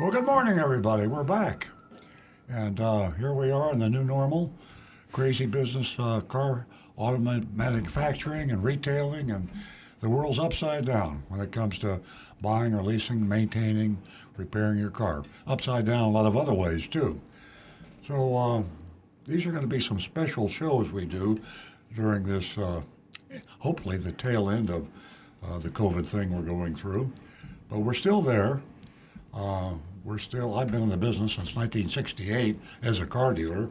Well, good morning, everybody. We're back. And here we are in the new normal. Crazy business, car automatic manufacturing and retailing, and the world's upside down when it comes to buying or leasing, maintaining, repairing your car. Upside down a lot of other ways, too. So these are going to be some special shows we do during this, hopefully, the tail end of the COVID thing we're going through. But we're still there. I've been in the business since 1968 as a car dealer,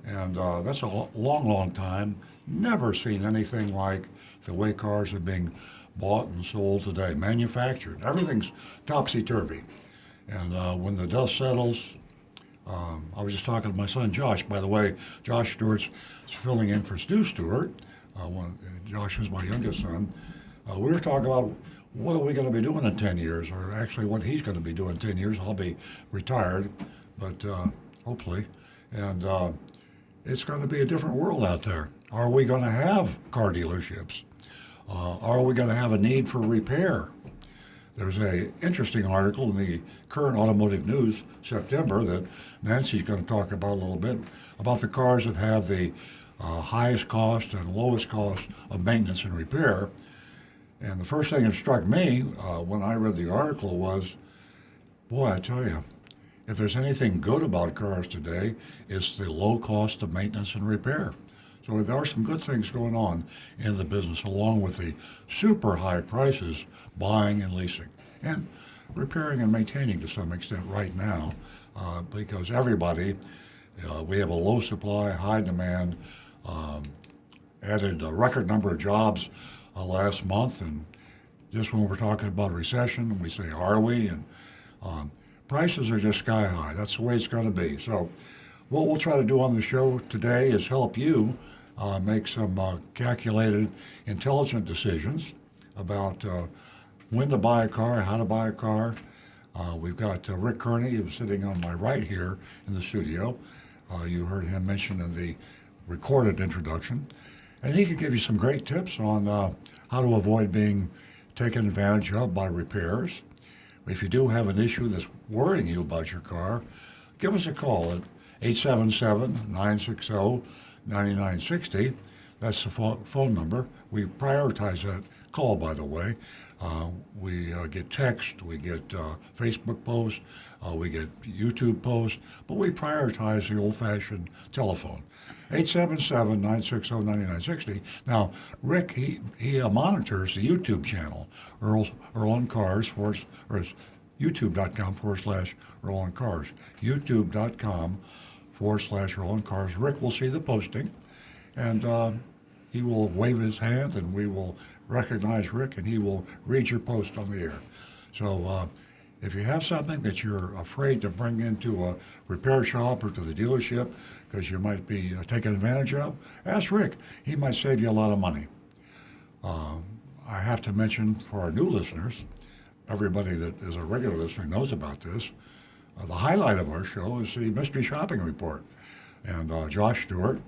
and that's a long, long time. Never seen anything like the way cars are being bought and sold today, manufactured. Everything's topsy-turvy. And when the dust settles, I was just talking to my son Josh. By the way, Josh Stewart's filling in for Stu Stewart. Josh is my youngest son. We were talking about what are we going to be doing in 10 years, or actually what he's going to be doing in 10 years. I'll be retired, but hopefully. And it's going to be a different world out there. Are we going to have car dealerships? Are we going to have a need for repair? There's an interesting article in the current Automotive News, September, that Nancy's going to talk about a little bit, about the cars that have the highest cost and lowest cost of maintenance and repair. And the first thing that struck me when I read the article was, boy, I tell you, if there's anything good about cars today, it's the low cost of maintenance and repair. So there are some good things going on in the business, along with the super high prices buying and leasing, and repairing and maintaining to some extent right now, because everybody, we have a low supply, high demand, added a record number of jobs last month, and just when we're talking about recession, we say, are we? And prices are just sky high. That's the way it's going to be. So what we'll try to do on the show today is help you make some calculated, intelligent decisions about when to buy a car, how to buy a car. We've got Rick Kearney, who's sitting on my right here in the studio. You heard him mention in the recorded introduction. And he can give you some great tips on how to avoid being taken advantage of by repairs. If you do have an issue that's worrying you about your car, give us a call at 877-960-9960. That's the phone number. We prioritize that call, by the way. We get text, we get Facebook posts, we get YouTube posts, but we prioritize the old-fashioned telephone. 877-960-9960. Now, Rick, he monitors the YouTube channel, Earl on Cars, or it's youtube.com/Earl on Cars. youtube.com/Earl on Cars. Rick will see the posting, and he will wave his hand, and we will recognize Rick, and he will read your post on the air. So if you have something that you're afraid to bring into a repair shop or to the dealership because you might be taken advantage of, ask Rick. He might save you a lot of money. I have to mention for our new listeners, everybody that is a regular listener knows about this, the highlight of our show is the Mystery Shopping Report. And Josh Stewart,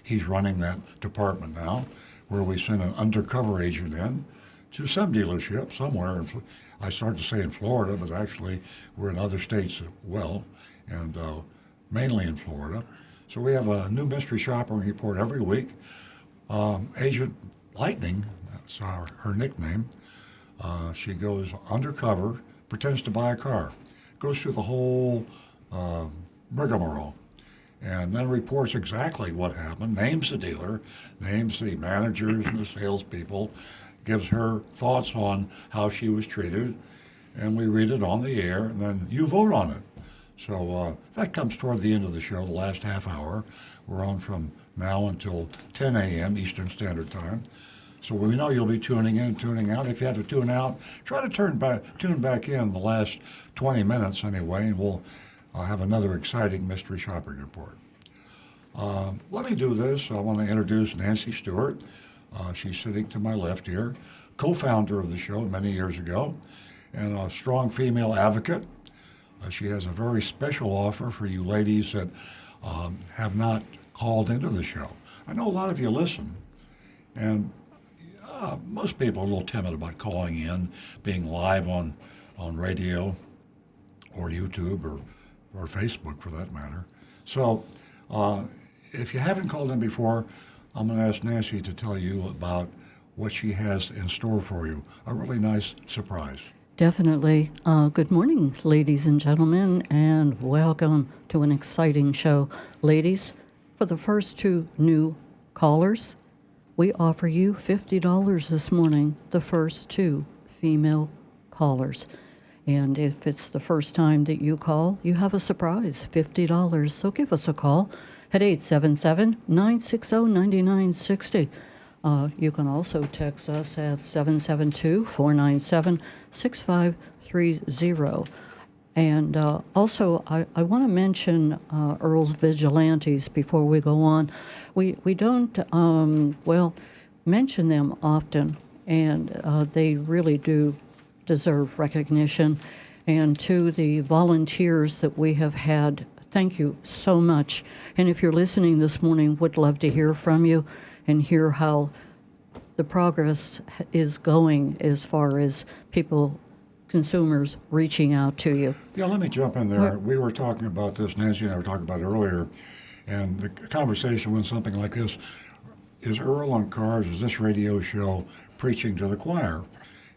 he's running that department now, where we send an undercover agent in to some dealership somewhere. I started to say in Florida, but actually we're in other states as well, and mainly in Florida. So we have a new mystery shopping report every week. Agent Lightning, that's her nickname, she goes undercover, pretends to buy a car, goes through the whole rigmarole, and then reports exactly what happened, names the dealer, names the managers and the salespeople, gives her thoughts on how she was treated, and we read it on the air, and then you vote on it. So that comes toward the end of the show, the last half hour. We're on from now until 10 a.m. Eastern Standard Time. So we know you'll be tuning in, tuning out. If you have to tune out, try to tune back in the last 20 minutes anyway, and we'll have another exciting mystery shopping report. Let me do this. I want to introduce Nancy Stewart. She's sitting to my left here, co-founder of the show many years ago, and a strong female advocate. She has a very special offer for you ladies that have not called into the show. I know a lot of you listen, and most people are a little timid about calling in, being live on radio. or YouTube or Facebook for that matter. So if you haven't called in before, I'm going to ask Nancy to tell you about what she has in store for you. A really nice surprise. Definitely. Good morning, ladies and gentlemen, and welcome to an exciting show. Ladies, for the first two new callers, we offer you $50 this morning, the first two female callers. And if it's the first time that you call, you have a surprise, $50. So give us a call at 877-960-9960. You can also text us at 772-497-6530. And also, I want to mention Earl's Vigilantes before we go on. We don't, mention them often, and they really do deserve recognition. And to the volunteers that we have had, thank you so much. And if you're listening this morning, would love to hear from you and hear how the progress is going as far as people, consumers, reaching out to you. Yeah, let me jump in there. We were talking about this, Nancy and I were talking about it earlier, and the conversation went something like this. Is Earl on Cars, is this radio show preaching to the choir?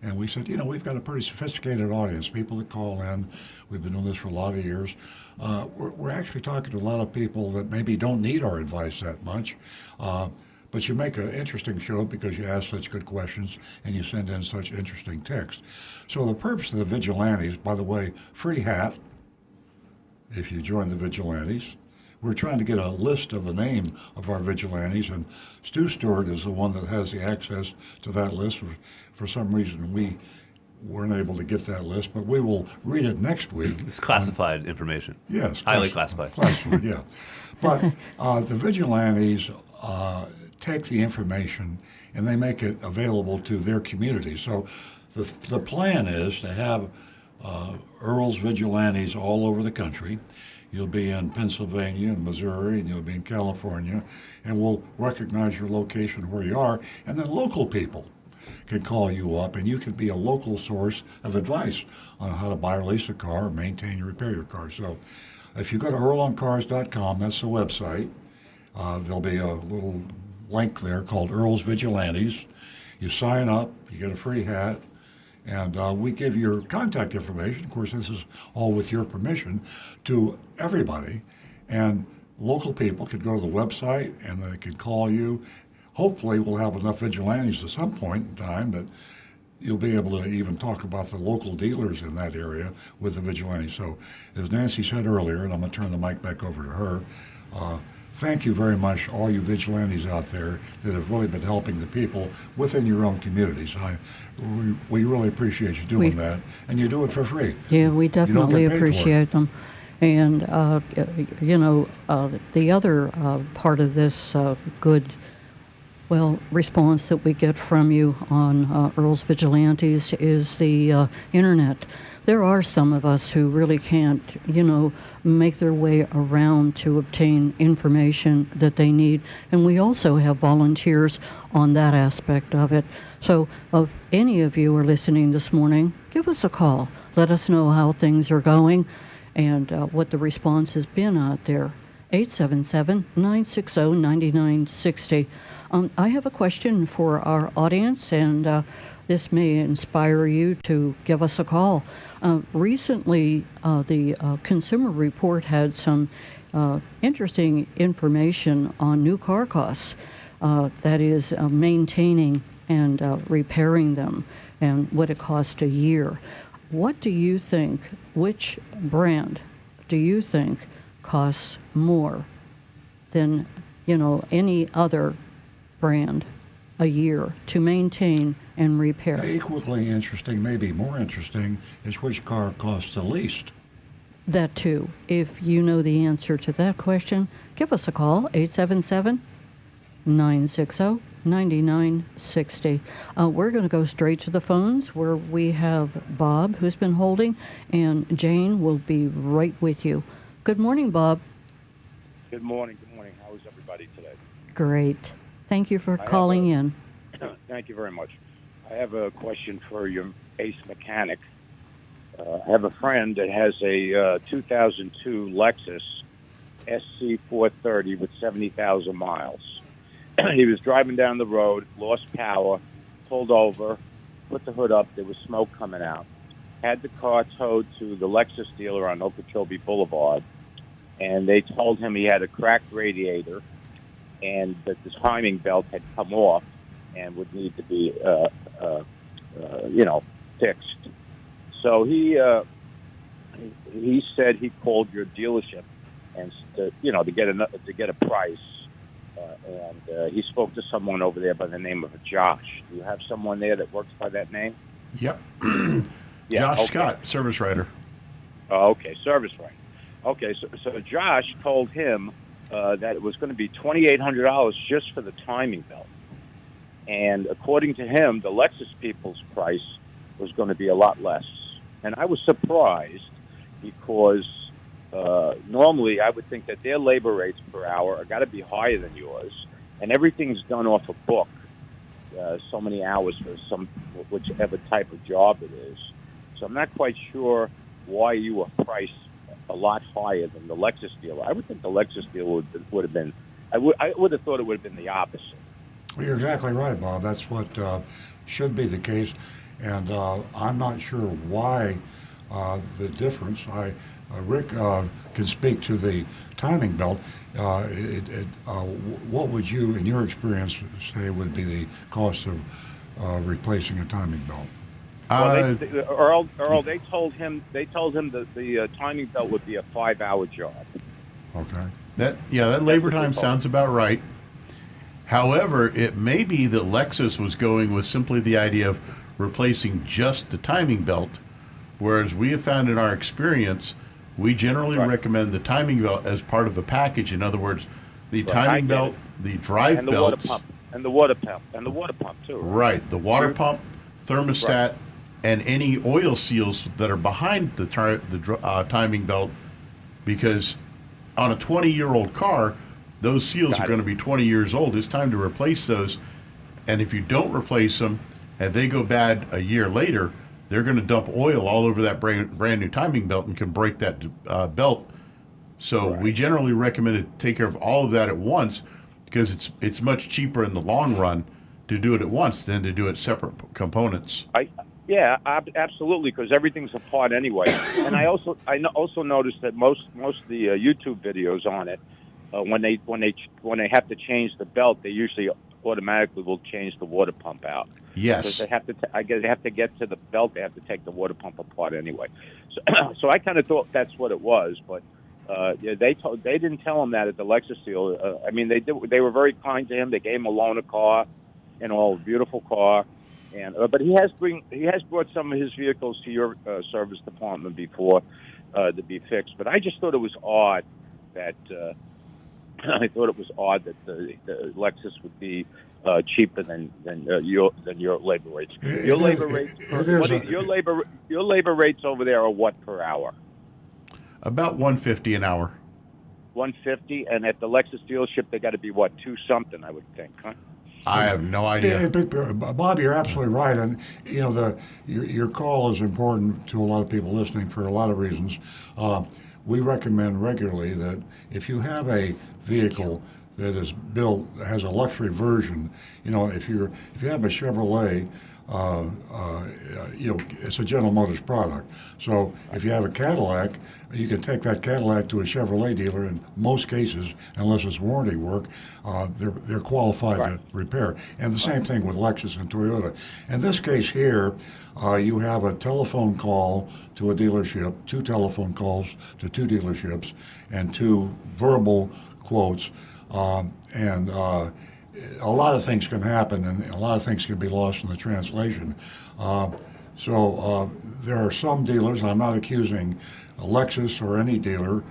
And we said, we've got a pretty sophisticated audience, people that call in. We've been doing this for a lot of years. We're actually talking to a lot of people that maybe don't need our advice that much. But you make an interesting show because you ask such good questions and you send in such interesting text. So the purpose of the Vigilantes, by the way, free hat if you join the Vigilantes. We're trying to get a list of the name of our Vigilantes, and Stu Stewart is the one that has the access to that list. For some reason, we weren't able to get that list, but we will read it next week. It's classified information. Yes. Highly classified. Classified, yeah. But the Vigilantes take the information and they make it available to their community. So the plan is to have Earl's Vigilantes all over the country. You'll be in Pennsylvania and Missouri, and you'll be in California, and we'll recognize your location where you are, and then local people can call you up, and you can be a local source of advice on how to buy or lease a car, or maintain or repair your car. So if you go to earloncars.com, that's the website, there'll be a little link there called Earl's Vigilantes. You sign up, you get a free hat, and we give your contact information. Of course, this is all with your permission to everybody. And local people can go to the website and they can call you. Hopefully, we'll have enough Vigilantes at some point in time that you'll be able to even talk about the local dealers in that area with the Vigilantes. So, as Nancy said earlier, and I'm going to turn the mic back over to her, thank you very much, all you Vigilantes out there that have really been helping the people within your own communities. We really appreciate you doing that, and you do it for free. Yeah, we definitely appreciate them. And, the other part of this good, response that we get from you on Earl's Vigilantes is the internet. There are some of us who really can't, make their way around to obtain information that they need. And we also have volunteers on that aspect of it. So if any of you are listening this morning, give us a call. Let us know how things are going and what the response has been out there. 877-960-9960. I have a question for our audience, and this may inspire you to give us a call. Recently, the Consumer Report had some interesting information on new car costs, that is, maintaining and repairing them, and what it costs a year. What do you think, which brand do you think costs more than, any other brand a year to maintain and repair? Equally interesting, maybe more interesting, is which car costs the least. That too. If you know the answer to that question, give us a call, 877-960-9960. We're going to go straight to the phones where we have Bob, who's been holding, and Jane will be right with you. Good morning, Bob. Good morning. Good morning. How is everybody today? Great. Thank you for calling in. Thank you very much. I have a question for your ace mechanic. I have a friend that has a 2002 Lexus SC430 with 70,000 miles. He was driving down the road, lost power, pulled over, put the hood up. There was smoke coming out. Had the car towed to the Lexus dealer on Okeechobee Boulevard, and they told him he had a cracked radiator and that the timing belt had come off and would need to be, fixed. So he said he called your dealership and to get a price. And he spoke to someone over there by the name of Josh. Do you have someone there that works by that name? Yep. Yeah, Josh okay. Scott, service writer. Oh, okay, service right. Okay, so Josh told him that it was going to be $2,800 just for the timing belt. And according to him, the Lexus people's price was going to be a lot less. And I was surprised because normally I would think that their labor rates per hour are got to be higher than yours. And everything's done off a book, so many hours for whichever type of job it is. So I'm not quite sure why you were priced a lot higher than the Lexus dealer. I would think the Lexus dealer would have been. I would have thought it would have been the opposite. Well, you're exactly right, Bob. That's what should be the case, and I'm not sure why the difference. Rick can speak to the timing belt. What would you, in your experience, say would be the cost of replacing a timing belt? Well, Earl, they told him that the timing belt would be a 5-hour job. Okay. That labor time sounds about right. However, it may be that Lexus was going with simply the idea of replacing just the timing belt, whereas we have found in our experience, we generally recommend the timing belt as part of a package. In other words, the timing belt, the drive and the belts, water pump, and the water pump too. Right, the water pump, thermostat, and any oil seals that are behind the timing belt, because on a 20-year-old car, those seals are going to be 20 years old. It's time to replace those. And if you don't replace them and they go bad a year later, they're going to dump oil all over that brand new timing belt and can break that belt. So we generally recommend to take care of all of that at once, because it's much cheaper in the long run to do it at once than to do it separate components. Yeah, absolutely, because everything's a part anyway. And I also noticed that most of the YouTube videos on it, when they have to change the belt, they usually automatically will change the water pump out. Yes. Because they have to get to the belt, they have to take the water pump apart anyway. So I kind of thought that's what it was, but they didn't tell him that at the Lexus deal. I mean, they were very kind to him. They gave him a loaner car, a beautiful car. And but he has brought some of his vehicles to your service department before to be fixed. But I just thought it was odd that the Lexus would be cheaper than your labor rates. Your labor rates over there are what per hour? About $150 an hour. $150, and at the Lexus dealership they got to be what, 2 something, I would think, huh? I have no idea. Bob, you're absolutely right, and your call is important to a lot of people listening for a lot of reasons. We recommend regularly that if you have a vehicle that is built has a luxury version, if you have a Chevrolet, it's a General Motors product. So if you have a Cadillac, you can take that Cadillac to a Chevrolet dealer. In most cases, unless it's warranty work, they're qualified to repair. And the same thing with Lexus and Toyota. In this case here, you have a telephone call to a dealership, 2 telephone calls to 2 dealerships, and 2 verbal quotes. And a lot of things can happen, and a lot of things can be lost in the translation. So there are some dealers, and I'm not accusing Lexus or any dealer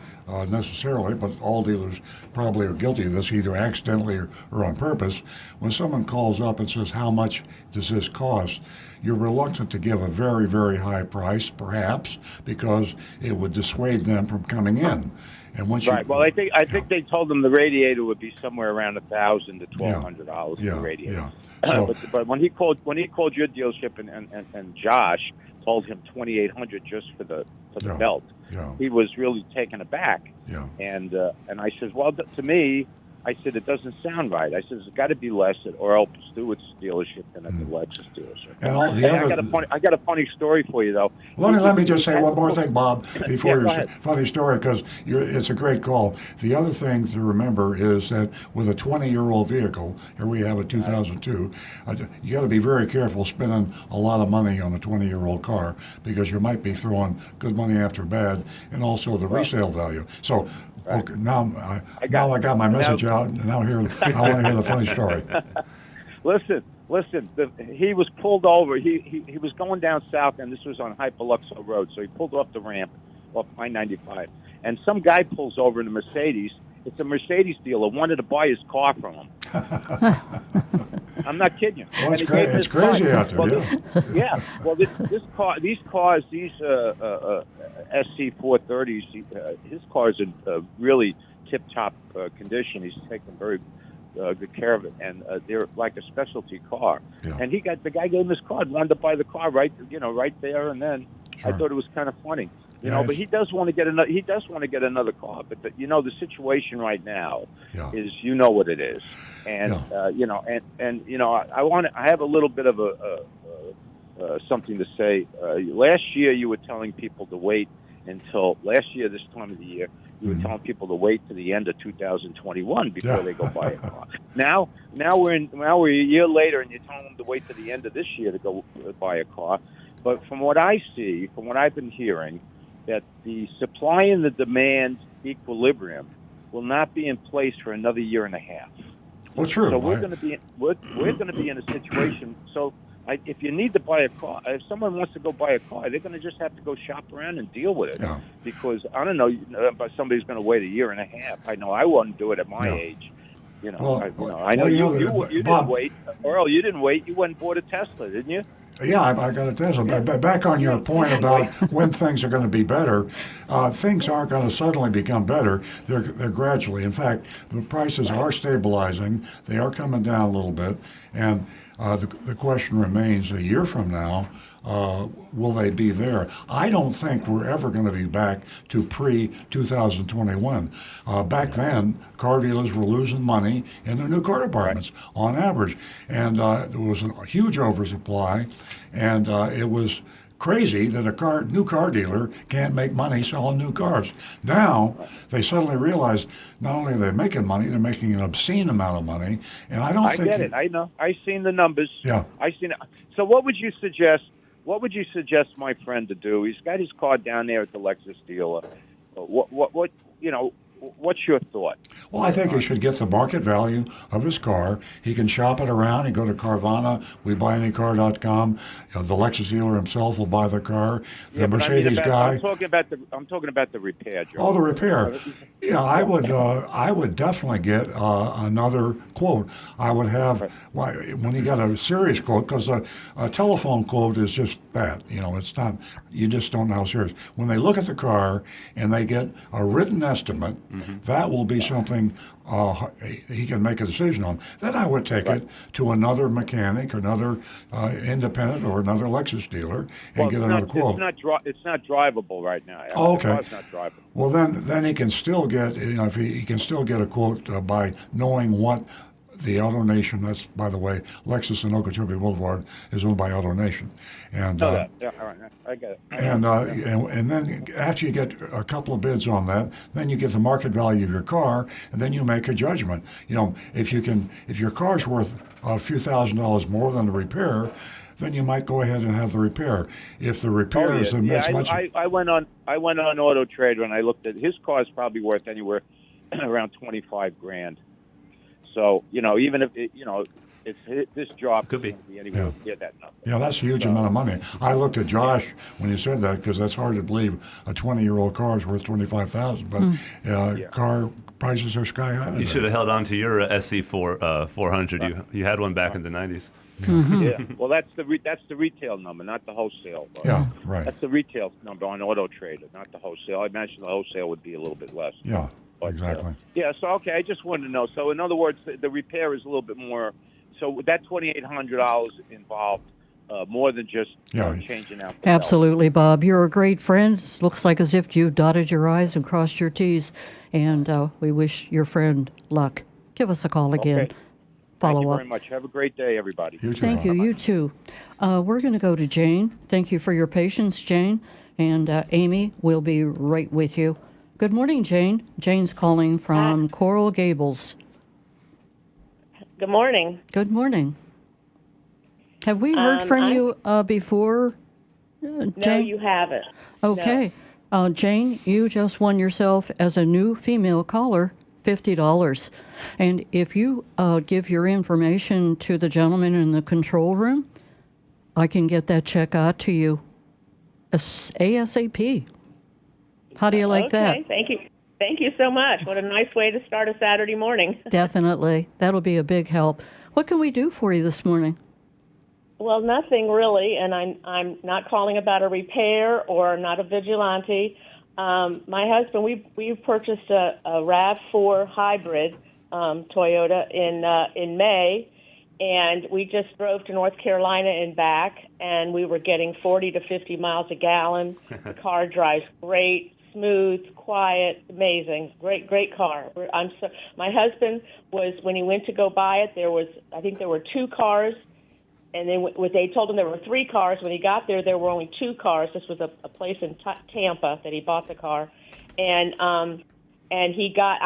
necessarily, but all dealers probably are guilty of this, either accidentally or on purpose. When someone calls up and says, how much does this cost? You're reluctant to give a very, very high price, perhaps, because it would dissuade them from coming in. And once well, I think they told them the radiator would be somewhere around $1,000 to $1,200 for the radiator. So, but when he called your dealership and Josh told him $2,800 just for the Yeah. belt. Yeah. He was really taken aback. Yeah. And I says, well, to me, I said, it doesn't sound right. I said, it's got to be less at Earl Stewart's dealership than at the Lexus dealership. And all the Hey, other. I got a funny story for you, though. Let me just say one more thing, Bob, before Yeah, go your ahead. funny story, because it's a great call. The other thing to remember is that with a 20-year-old vehicle, here we have a 2002, you got to be very careful spending a lot of money on a 20-year-old car because you might be throwing good money after bad, and also the resale value. So. Right. Okay, now I got my message out, and now I want to hear the funny story. Listen. He was pulled over. He was going down south, and this was on Hyperluxo Road. So he pulled off the ramp off I-95, and some guy pulls over in a Mercedes. It's a Mercedes dealer wanted to buy his car from him. I'm not kidding you. Well, And he gave him it's his crazy car. out there. Well, Yeah. Well, these cars, SC430s, his car's in really tip-top condition. He's taken very good care of it, and they're like a specialty car. Yeah. And the guy gave him his card, wanted to buy the car right there and then. Sure. I thought it was kind of funny. Yeah, But he does want to get another. He does want to get another car, but the situation right now is what it is, and I have a little bit of something to say. Last year, you were telling people to wait until last year this time of the year. You were telling people to wait to the end of 2021 before they go buy a car. Now we're a year later, and you're telling them to wait to the end of this year to go buy a car. But from what I see, from what I've been hearing, that the supply and the demand equilibrium will not be in place for another year and a half. Well, true. So we're going to be in a situation. So if you need to buy a car, if someone wants to go buy a car, they're going to just have to go shop around and deal with it. Yeah. Because I don't know, but somebody's going to wait a year and a half. I know I wouldn't do it at my age. I know you didn't wait. Earl, you didn't wait. You went and bought a Tesla, didn't you? Yeah, I got to tell you. But back on your point about when things are going to be better, things aren't going to suddenly become better. They're gradually. In fact, the prices are stabilizing. They are coming down a little bit. And the question remains, a year from now, will they be there? I don't think we're ever going to be back to pre-2021. Back then, car dealers were losing money in their new car departments on average. And there was a huge oversupply, and it was crazy that a new car dealer can't make money selling new cars. Now, they suddenly realize not only are they making money, they're making an obscene amount of money. And I get it. I know. I've seen the numbers. Yeah. I've seen it. So what would you suggest? What would you suggest my friend to do? He's got his car down there at the Lexus dealer. What's your thought? Well, I think he should get the market value of his car. He can shop it around. He go to Carvana, WeBuyAnyCar.com. The Lexus dealer himself will buy the car. The Mercedes guy. I'm talking about the repair, Joe. Oh, the repair. Yeah, I would definitely get another quote. I would have when you got a serious quote, because a telephone quote is just that. It's not. You just don't know how serious. When they look at the car and they get a written estimate, that will be something he can make a decision on. Then I would take it to another mechanic, or another independent, or another Lexus dealer, and get another quote. It's not drivable right now. Oh, okay. It's not drivable. Well, then he can still get, if he can still get a quote by knowing what the AutoNation. That's, by the way, Lexus and Okeechobee Boulevard is owned by AutoNation, and all right, I get it. And then after you get a couple of bids on that, then you get the market value of your car, and then you make a judgment. If your car's worth a few $1,000s more than the repair, then you might go ahead and have the repair. If the repair is as much. I went on Auto Trader and I looked at his car's probably worth anywhere around $25,000. So even if this job could be anywhere near that number. Yeah, that's a huge amount of money. I looked at Josh when you said that, because that's hard to believe a 20-year-old car is worth $25,000. But car prices are sky high. You should have held on to your SC400. You had one back in the 90s. Yeah, well, that's the retail number, not the wholesale. Yeah, right. That's the retail number on Auto Trader, not the wholesale. I imagine the wholesale would be a little bit less. Yeah, but, exactly. So okay, I just wanted to know. So in other words, the repair is a little bit more. So that $2,800 involved more than just Yeah. changing out the belt. Absolutely, Bob. You're a great friend. Looks like as if you dotted your I's and crossed your T's. And we wish your friend luck. Give us a call again. Okay. Follow Thank you up. very much. Have a great day, everybody. You too, Thank Bob. you. You too. We're going to go to Jane. Thank you for your patience, Jane. And Amy will be right with you. Good morning, Jane. Jane's calling from Coral Gables. Good morning. Good morning. Have we heard from you before, Jane? No, you haven't. Okay. Jane, you just won yourself as a new female caller $50. And if you give your information to the gentleman in the control room, I can get that check out to you ASAP. How do you like that? Okay, thank you. Thank you so much. What a nice way to start a Saturday morning. Definitely. That'll be a big help. What can we do for you this morning? Well, nothing really, and I'm not calling about a repair or not a vigilante. My husband, we purchased a RAV4 hybrid Toyota in May, and we just drove to North Carolina and back, and we were getting 40 to 50 miles a gallon. The car drives great, smooth, quiet, amazing, great car. My husband was, when he went to go buy it, I think there were 2 cars. And then they told him there were 3 cars. When he got there were only 2 cars. This was a place in Tampa that he bought the car, and he got.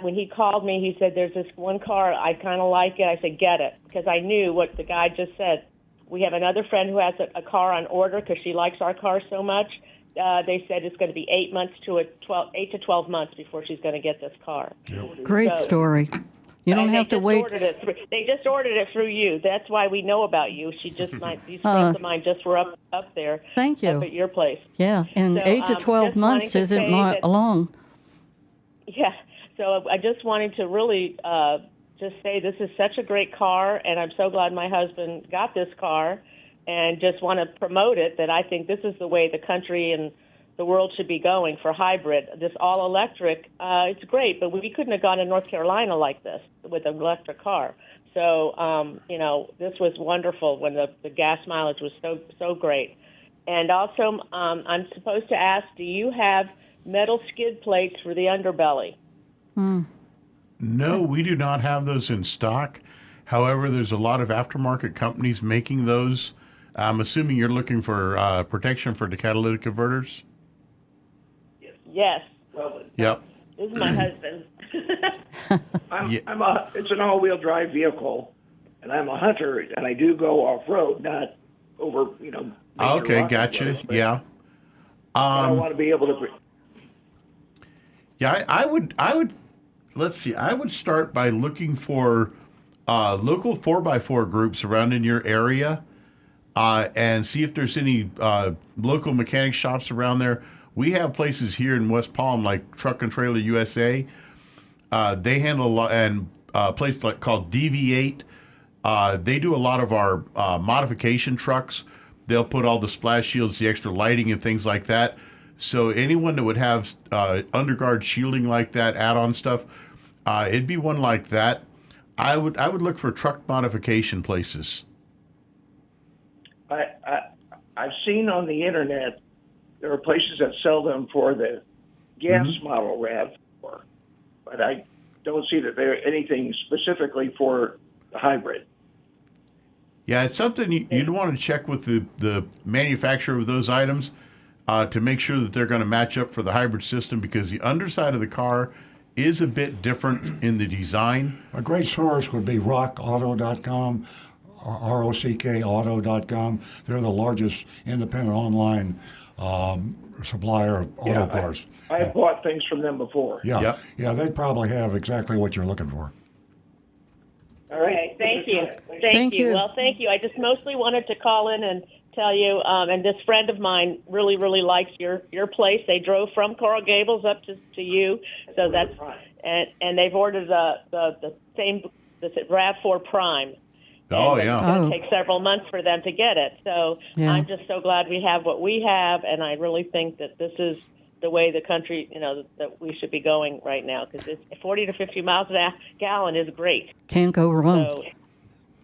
When he called me, he said, "There's this one car. I kind of like it." I said, "Get it," because I knew what the guy just said. We have another friend who has a car on order because she likes our car so much. They said it's going to be 8 to 12 months before she's going to get this car. Great story. You don't have to wait. They just ordered it through you. That's why we know about you. These friends of mine just were up there. Thank you. Up at your place. Yeah, and So, 8 to 12 just months wanting to isn't say not that- long. Yeah. So I just wanted to really just say this is such a great car, and I'm so glad my husband got this car, and just want to promote it. That I think this is the way the country and the world should be going for hybrid. This all electric, it's great, but we couldn't have gone to North Carolina like this with an electric car. So, this was wonderful when the gas mileage was so great. And also, I'm supposed to ask, do you have metal skid plates for the underbelly? No, we do not have those in stock. However, there's a lot of aftermarket companies making those. I'm assuming you're looking for protection for the catalytic converters? Yes. Yep. This is my husband. It's an all-wheel drive vehicle, and I'm a hunter, and I do go off-road, not over, major Okay, rock gotcha. roads, but Yeah. I want to be able to. Yeah, I would. Let's see. I would start by looking for local 4x4 groups around in your area, and see if there's any local mechanic shops around there. We have places here in West Palm like Truck and Trailer USA. They handle a lot, and a place called DV8. They do a lot of our modification trucks. They'll put all the splash shields, the extra lighting, and things like that. So anyone that would have underguard shielding like that, add-on stuff, it'd be one like that. I would look for truck modification places. I've seen on the internet there are places that sell them for the gas model RAV4, but I don't see that there's anything specifically for the hybrid. Yeah, it's something you'd want to check with the manufacturer of those items to make sure that they're going to match up for the hybrid system, because the underside of the car is a bit different in the design. A great source would be rockauto.com, rockauto.com. They're the largest independent online supplier of auto parts. I've bought things from them before. Yeah, Yep. yeah, they probably have exactly what you're looking for. All right. Thank you. Thank you. Well, thank you. I just mostly wanted to call in and tell you, and this friend of mine really, really likes your place. They drove from Coral Gables up to you, so that's and they've ordered the same RAV4 Prime. Oh, and yeah. It's going to take several months for them to get it. So Yeah. I'm just so glad we have what we have, and I really think that this is the way the country, that we should be going right now, because 40 to 50 miles a gallon is great. Can't go wrong. So,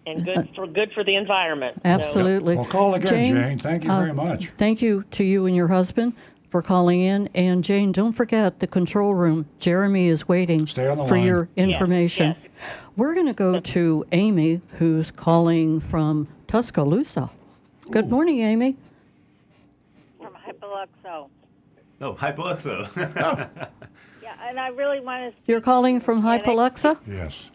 and good for the environment. So- Absolutely. Well, call again, Jane. Thank you very much. Thank you to you and your husband for calling in. And Jane, don't forget the control room. Jeremy is waiting Stay on the for line. your information. Yes. We're going to go to Amy, who's calling from Tuscaloosa. Good morning, Amy. From Hypoluxo. Oh, Hypoluxo. Yeah, and I really want to. You're calling from Hypoluxo? Yes.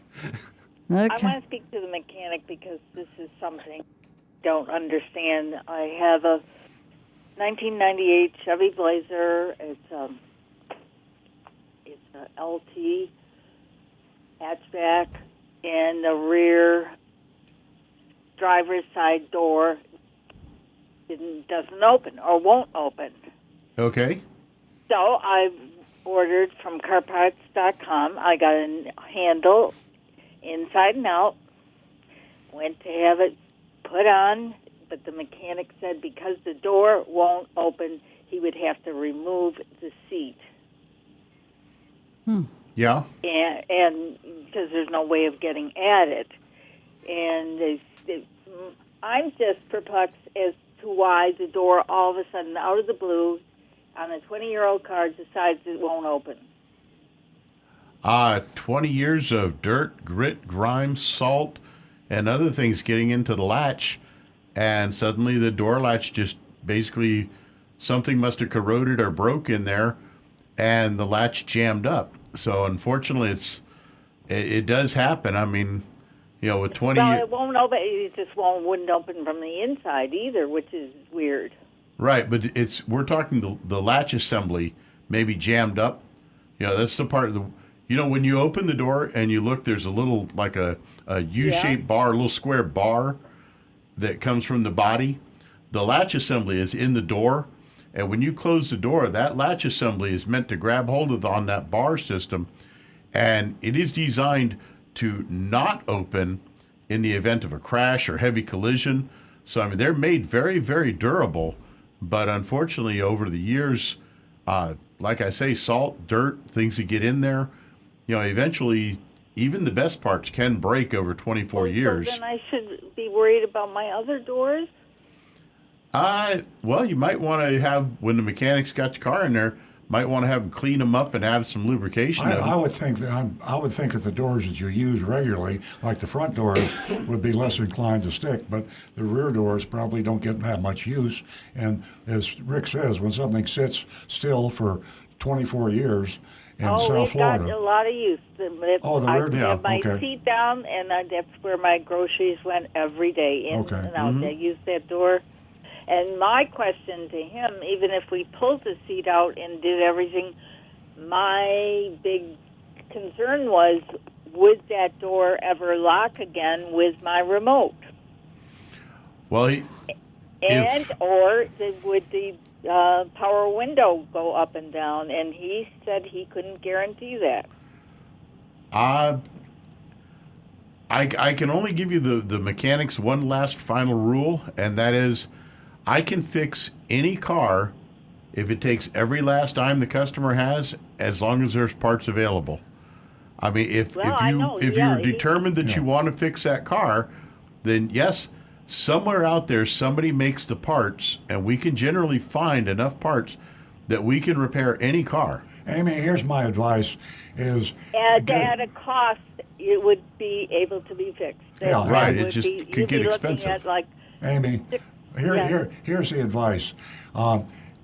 I Okay. want to speak to the mechanic because this is something I don't understand. I have a 1998 Chevy Blazer. It's a LT hatchback, and the rear driver's side door doesn't open or won't open. Okay. So I've ordered from carparts.com. I got a handle inside and out. Went to have it put on, but the mechanic said because the door won't open, he would have to remove the seat. Yeah. And because there's no way of getting at it. And I'm just perplexed as to why the door all of a sudden, out of the blue, on a 20-year-old car, decides it won't open. 20 years of dirt, grit, grime, salt, and other things getting into the latch, and suddenly the door latch just basically, something must have corroded or broke in there, and the latch jammed up. So unfortunately, it does happen. I mean, with 20 Well, it won't open. It just wouldn't open from the inside either, which is weird. Right, but we're talking the latch assembly maybe jammed up. That's the part of the. When you open the door and you look, there's a little like a U-shaped bar, a little square bar that comes from the body. The latch assembly is in the door, and when you close the door, that latch assembly is meant to grab hold of on that bar system, and it is designed to not open in the event of a crash or heavy collision. So I mean, they're made very, very durable, but unfortunately, over the years, like I say, salt, dirt, things that get in there. Eventually, even the best parts can break over 24 years. So then I should be worried about my other doors? Well, you might want to have, when the mechanic's got your car in there, might want to have them clean them up and add some lubrication. I would think that the doors that you use regularly, like the front doors, would be less inclined to stick, but the rear doors probably don't get that much use. And as Rick says, when something sits still for 24 years in South Florida, it got a lot of use. the rear I have my okay. seat down, and that's where my groceries went every day, in and out. I use that door. And my question to him, even if we pulled the seat out and did everything, my big concern was, would that door ever lock again with my remote? Well, or would the power window go up and down? And he said he couldn't guarantee that. I can only give you the mechanics one last final rule, and that is, I can fix any car if it takes every last dime the customer has, as long as there's parts available. I mean, if you're determined that you want to fix that car, then yes, somewhere out there somebody makes the parts, and we can generally find enough parts that we can repair any car. Amy, here's my advice: at a cost, it would be able to be fixed. Yeah, right. It just could get expensive. Amy, here's the advice: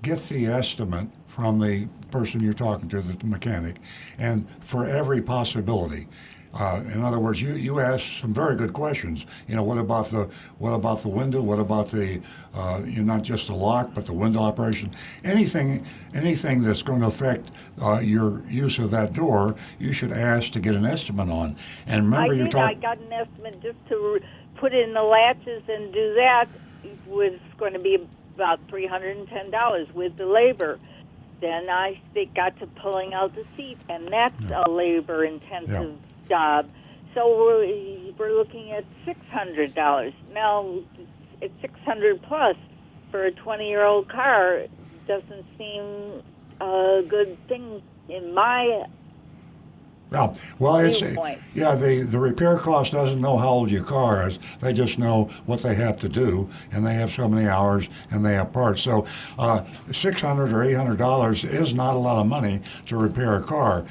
get the estimate from the person you're talking to, the mechanic, and for every possibility. In other words, you asked some very good questions. What about the window? What about the not just the lock, but the window operation? Anything that's going to affect your use of that door, you should ask to get an estimate on. And remember, I got an estimate just to put in the latches and do that was going to be about $310 with the labor. Then I got to pulling out the seat, and that's a labor-intensive job. So we're looking at $600. Now, it's $600 plus for a 20-year-old car. Doesn't seem a good thing in my Yeah, well, it's viewpoint. the repair cost doesn't know how old your car is. They just know what they have to do, and they have so many hours, and they have parts. So, $600 or $800 is not a lot of money to repair a car.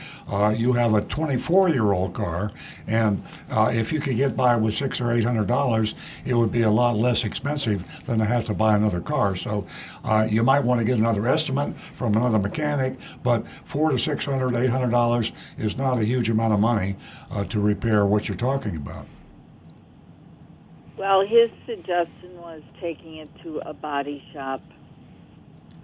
You have a 24-year-old car, and if you could get by with $600 or $800, it would be a lot less expensive than to have to buy another car. So, you might want to get another estimate from another mechanic, but $400 to $600, $800 is not a huge amount of money to repair what you're talking about. Well, his suggestion was taking it to a body shop.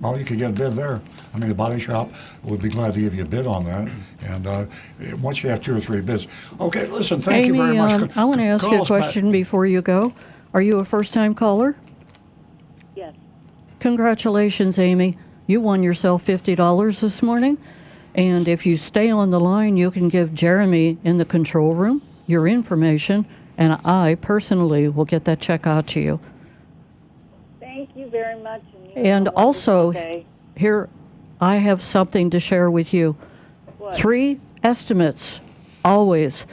Well, you could get a bid there. I mean, the body shop would be glad to give you a bid on that. And once you have 2 or 3 bids. Okay, listen, thank Amy, you very much. I want to ask you a Call us back. question before you go. Are you a first-time caller? Yes. Congratulations, Amy. You won yourself $50 this morning. And if you stay on the line, you can give Jeremy in the control room your information, and I personally will get that check out to you. Thank you very much. You And have a also, wonderful day. here, I have something to share with you. What? 3 estimates, always.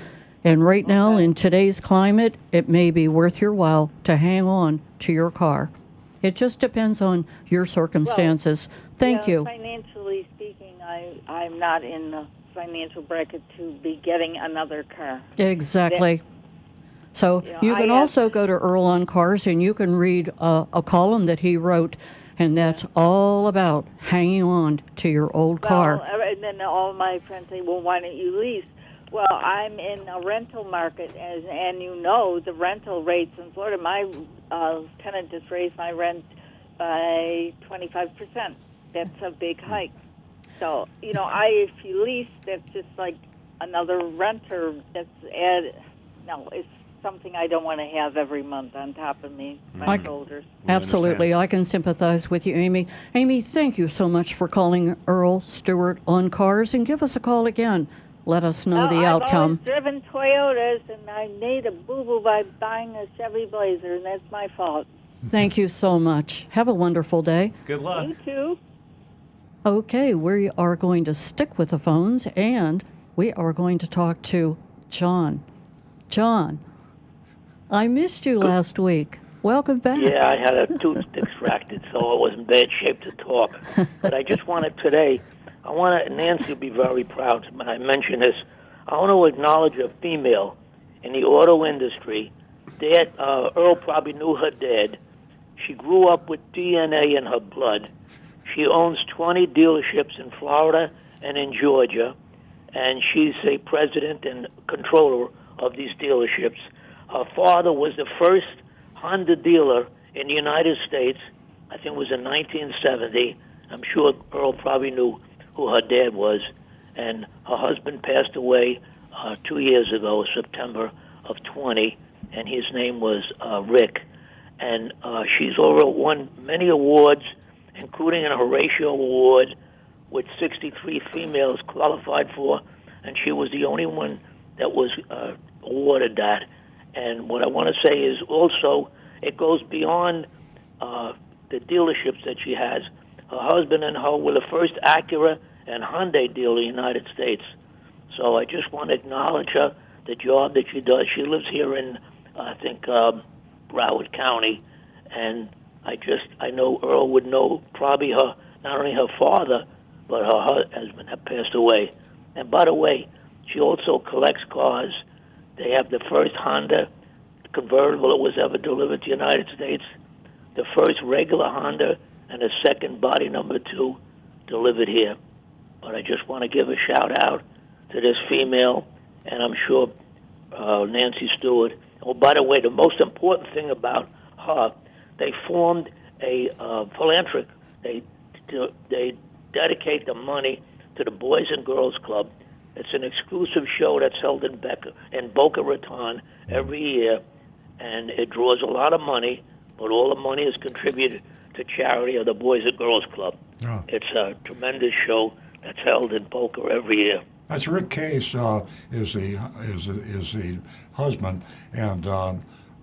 And right now, in today's climate, it may be worth your while to hang on to your car. It just depends on your circumstances. Thank you. Financially speaking, I'm not in the financial bracket to be getting another car. Exactly. So You know, you can I have- also go to Earl on Cars and you can read a column that he wrote, and that's all about hanging on to your old car. Well, and then all my friends say, well, why don't you lease? Well, I'm in a rental market, and you know the rental rates in Florida. My tenant just raised my rent by 25%. That's a big hike. So, you know, if you lease, that's just like another renter that's added. No, it's something I don't want to have every month on top of my shoulders. Absolutely. I can sympathize with you, Amy. Amy, thank you so much for calling Earl Stewart on Cars, and give us a call again. Let us know the I've outcome. always driven Toyotas, and I made a boo-boo by buying a Chevy Blazer, and that's my fault. Thank you so much. Have a wonderful day. Good luck. You too. Okay, we are going to stick with the phones, and we are going to talk to John. John, I missed you last week. Welcome back. Yeah, I had a tooth extracted, so I was in bad shape to talk. But I just wanted today, Nancy will be very proud when I mention this. I want to acknowledge a female in the auto industry. Dad, Earl probably knew her dad. She grew up with DNA in her blood. She owns 20 dealerships in Florida and in Georgia, and she's a president and controller of these dealerships. Her father was the first Honda dealer in the United States. I think it was in 1970. I'm sure Earl probably knew who her dad was. And her husband passed away 2 years ago, September of 20, and his name was Rick. And she's won many awards, including an Horatio Award, with 63 females qualified for, and she was the only one that was awarded that. And what I want to say is also, it goes beyond the dealerships that she has. Her husband and her were the first Acura and Hyundai dealer in the United States. So I just want to acknowledge her, the job that she does. She lives here in, I think, Broward County, and I know Earl would know probably her, not only her father, but her husband had passed away. And by the way, she also collects cars. They have the first Honda convertible that was ever delivered to the United States, the first regular Honda, and the second body number 2 delivered here. But I just want to give a shout-out to this female, and I'm sure Nancy Stewart. Oh, by the way, the most important thing about her, they formed a philanthropic. They dedicate the money to the Boys and Girls Club. It's an exclusive show that's held in Boca Raton every year, and it draws a lot of money, but all the money is contributed to charity of the Boys and Girls Club. Oh. It's a tremendous show that's held in Boca every year. That's Rick Case is the husband, and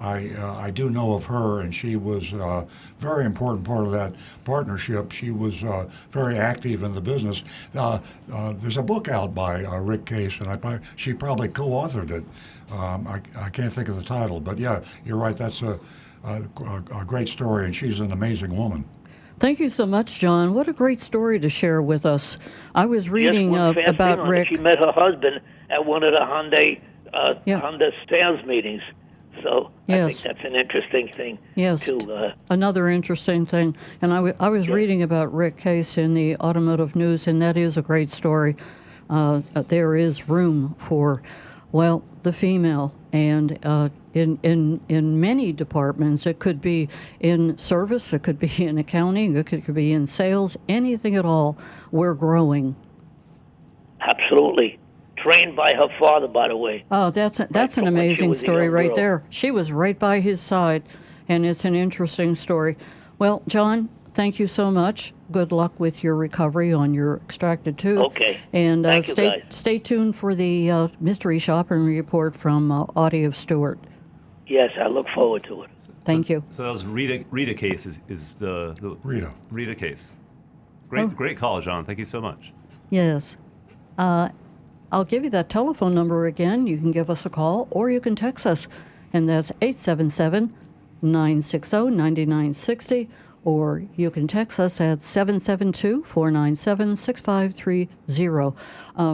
I do know of her, and she was a very important part of that partnership. She was very active in the business. There's a book out by Rick Case, and she probably co-authored it. I can't think of the title, but yeah, you're right. That's a great story, and she's an amazing woman. Thank you so much, John. What a great story to share with us. I was reading Just one fast about thing on it. Rick. She met her husband at one of the Honda sales meetings. So I think that's an interesting thing. Yes, another interesting thing. And I was reading about Rick Case in the Automotive News, and that is a great story. There is room for, well, the female, and in many departments. It could be in service, it could be in accounting, it could be in sales, anything at all. We're growing. Absolutely. Trained by her father, by the way. Oh, that's an amazing story right there. She was right by his side, and it's an interesting story. Well, John, thank you so much. Good luck with your recovery on your extracted tooth. Okay. And Thank you, guys. stay tuned for the mystery shopping report from Audie of Stewart. Yes, I look forward to it. Thank you. So that was Rita Case is the Rita Case. Great call, John. Thank you so much. Yes. I'll give you that telephone number again. You can give us a call or you can text us, and that's 877-960-9960, or you can text us at 772-497-6530.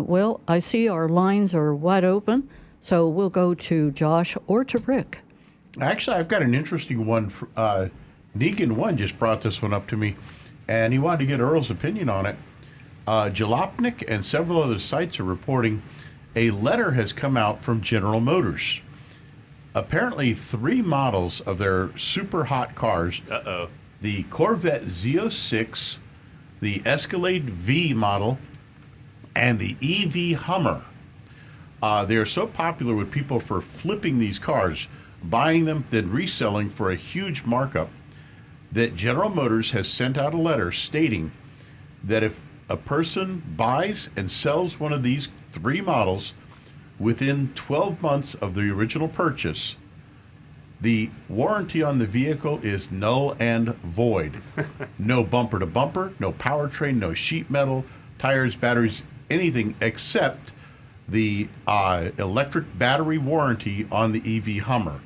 Well, I see our lines are wide open, so we'll go to Josh or to Rick. Actually, I've got an interesting one. Negan One just brought this one up to me, and he wanted to get Earl's opinion on it. Jalopnik and several other sites are reporting a letter has come out from General Motors. Apparently, 3 models of their super hot cars, the Corvette Z06, the Escalade V model, and the EV Hummer. They are so popular with people for flipping these cars, buying them, then reselling for a huge markup, that General Motors has sent out a letter stating that if a person buys and sells one of these 3 models within 12 months of the original purchase, the warranty on the vehicle is null and void. No bumper to bumper, no powertrain, no sheet metal, tires, batteries, anything except the electric battery warranty on the EV Hummer.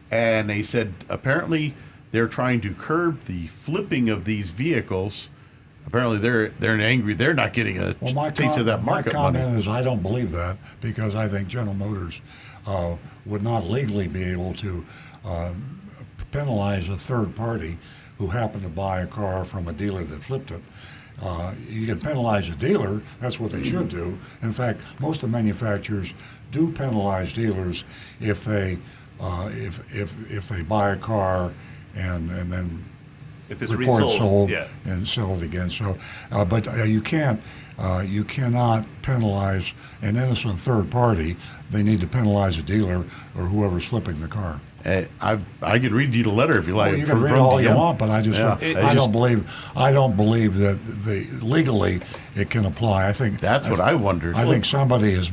And they said apparently they're trying to curb the flipping of these vehicles. Apparently, they're angry. They're not getting a taste of that market money. My comment is I don't believe that, because I think General Motors would not legally be able to penalize a third party who happened to buy a car from a dealer that flipped it. You can penalize a dealer. That's what they should do. In fact, most of the manufacturers do penalize dealers if they buy a car and then if it's report resold, sold yeah, and sell it again. So, but you cannot penalize an innocent third party. They need to penalize a dealer or whoever's flipping the car. I could read you the letter if you like. Well, you can read all you want, but I don't believe that legally it can apply. I think that's what I wondered. I think somebody is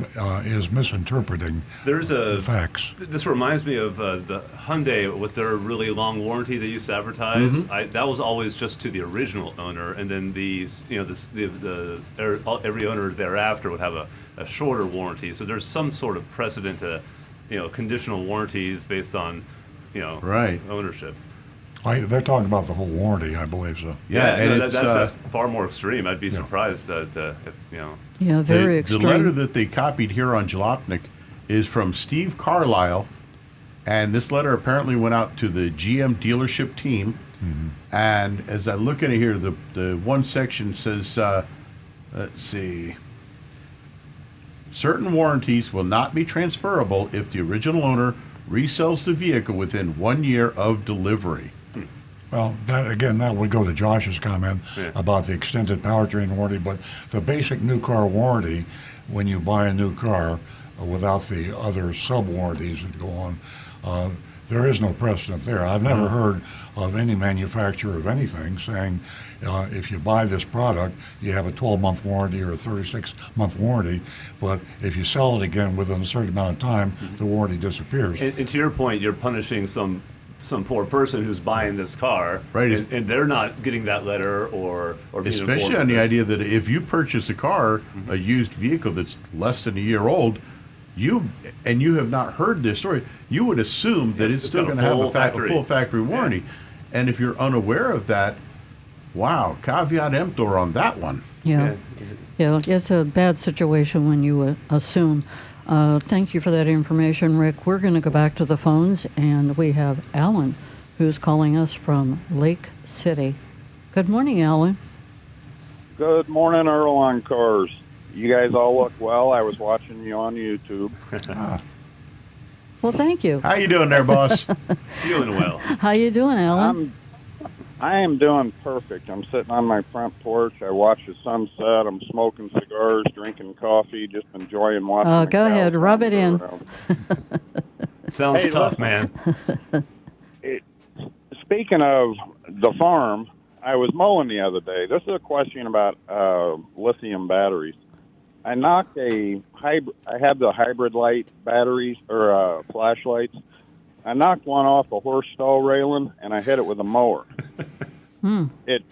misinterpreting the facts. This reminds me of the Hyundai with their really long warranty they used to advertise. Mm-hmm. That was always just to the original owner, and then every owner thereafter would have a shorter warranty. So there's some sort of precedent to conditional warranties based on ownership. They're talking about the whole warranty, I believe so. Yeah, and that's far more extreme. I'd be surprised that if. Yeah, very extreme. The letter that they copied here on Jalopnik is from Steve Carlisle, and this letter apparently went out to the GM dealership team. Mm-hmm. And as I look at it here, the one section says, let's see. Certain warranties will not be transferable if the original owner resells the vehicle within 1 year of delivery. Well, that would go to Josh's comment about the extended powertrain warranty, but the basic new car warranty, when you buy a new car without the other sub-warranties that go on, there is no precedent there. I've never heard of any manufacturer of anything saying if you buy this product, you have a 12-month warranty or a 36-month warranty, but if you sell it again within a certain amount of time, the warranty disappears. And to your point, you're punishing some poor person who's buying this car, Right. And they're not getting that letter or being Especially informed on of the this. idea that if you purchase a car, a used vehicle that's less than a year old, you have not heard this story, you would assume that it's still got a going to have full a factory. full factory warranty. And if you're unaware of that, wow, caveat emptor on that one. Yeah. Yeah, it's a bad situation when you assume. Thank you for that information, Rick. We're going to go back to the phones, and we have Alan, who's calling us from Lake City. Good morning, Alan. Good morning, Earl on Cars. You guys all look well. I was watching you on YouTube. Well, thank you. How you doing there, boss? Feeling well. How you doing, Alan? I am doing perfect. I'm sitting on my front porch. I watch the sunset. I'm smoking cigars, drinking coffee, just enjoying watching. Oh, the go cows ahead, rub it in. wander around. Sounds Hey, tough, listen. man. Speaking of the farm, I was mowing the other day. This is a question about lithium batteries. I knocked a hybrid. I have the hybrid light batteries or flashlights. I knocked one off a horse stall railing and I hit it with a mower. It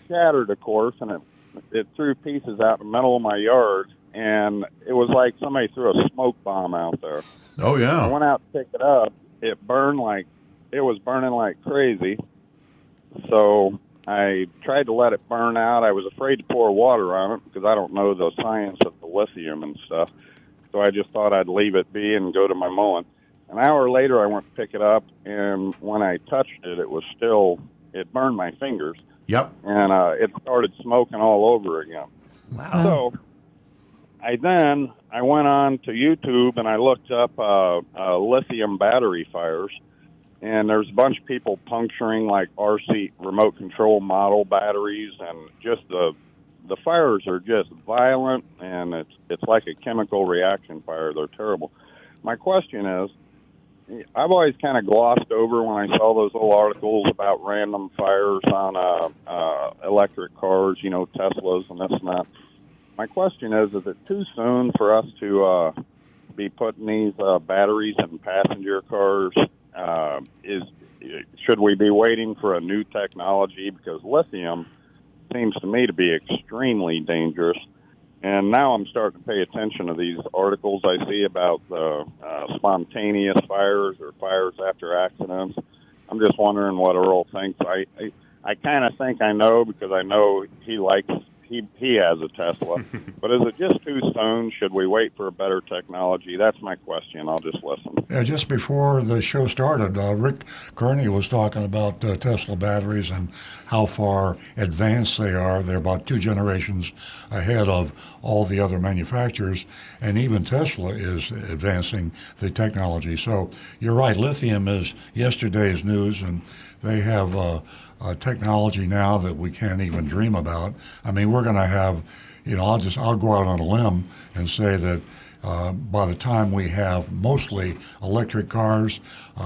shattered, of course, and it threw pieces out in the middle of my yard. And it was like somebody threw a smoke bomb out there. Oh, I yeah. went out to pick it up. It was burning like crazy. So I tried to let it burn out. I was afraid to pour water on it because I don't know the science of the lithium and stuff. So I just thought I'd leave it be and go to my mowing. An hour later, I went to pick it up, and when I touched it, it burned my fingers, Yep. and it started smoking all over again. Wow. So I went on to YouTube and I looked up lithium battery fires, and there's a bunch of people puncturing like RC remote control model batteries, and just the fires are just violent, and it's like a chemical reaction fire. They're terrible. My question is, I've always kind of glossed over when I saw those little articles about random fires on electric cars, Teslas and this and that. My question is it too soon for us to be putting these batteries in passenger cars? Should we be waiting for a new technology? Because lithium seems to me to be extremely dangerous. And now I'm starting to pay attention to these articles I see about spontaneous fires or fires after accidents. I'm just wondering what Earl thinks. I kind of think I know because I know he has a Tesla. But is it just too soon? Should we wait for a better technology? That's my question. I'll just listen. Yeah, just before the show started, Rick Kearney was talking about Tesla batteries and how far advanced they are. They're about 2 generations ahead of all the other manufacturers, and even Tesla is advancing the technology. So you're right, lithium is yesterday's news, and they have technology now that we can't even dream about. I mean, we're going to have, I'll go out on a limb and say that by the time we have mostly electric cars,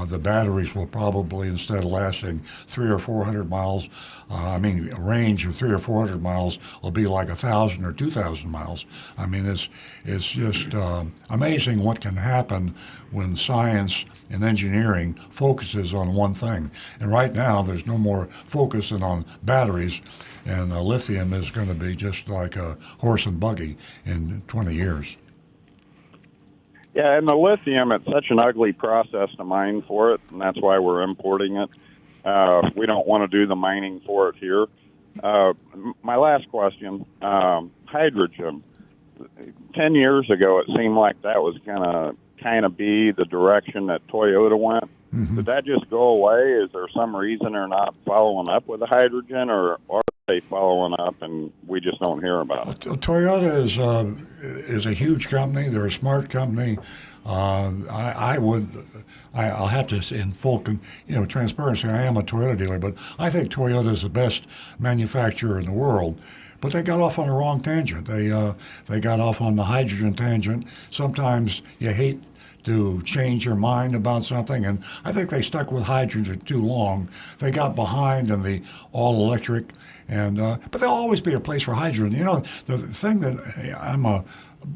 the batteries will probably, instead of lasting 300 or 400 miles, a range of 300 or 400 miles will be like 1,000 or 2,000 miles. I mean, it's just amazing what can happen when science and engineering focuses on one thing. And right now, there's no more focusing on batteries, and lithium is going to be just like a horse and buggy in 20 years. Yeah, and the lithium, it's such an ugly process to mine for it, and that's why we're importing it. We don't want to do the mining for it here. My last question, hydrogen. 10 years ago, it seemed like that was going to kind of be the direction that Toyota went. Mm-hmm. Did that just go away? Is there some reason they're not following up with the hydrogen, or are they following up and we just don't hear about it? Toyota is a huge company. They're a smart company. I'll have to say in full transparency, I am a Toyota dealer, but I think Toyota is the best manufacturer in the world. But they got off on a wrong tangent. They got off on the hydrogen tangent. Sometimes you hate to change your mind about something. And I think they stuck with hydrogen too long. They got behind in the all electric, and but there'll always be a place for hydrogen. You know, the thing that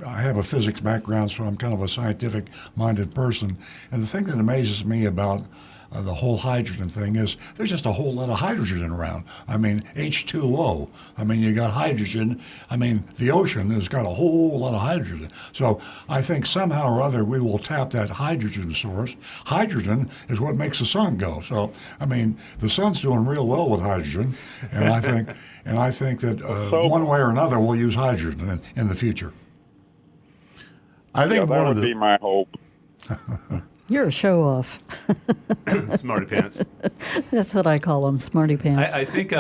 I have a physics background, so I'm kind of a scientific-minded person. And the thing that amazes me about the whole hydrogen thing is there's just a whole lot of hydrogen around. I mean, H2O. I mean, you got hydrogen. I mean, the ocean has got a whole lot of hydrogen. So I think somehow or other we will tap that hydrogen source. Hydrogen is what makes the sun go. So, I mean, the sun's doing real well with hydrogen, and I think that one way or another we'll use hydrogen in the future. I think that would be my hope. You're a show-off. Smarty pants. That's what I call them, smarty pants. I think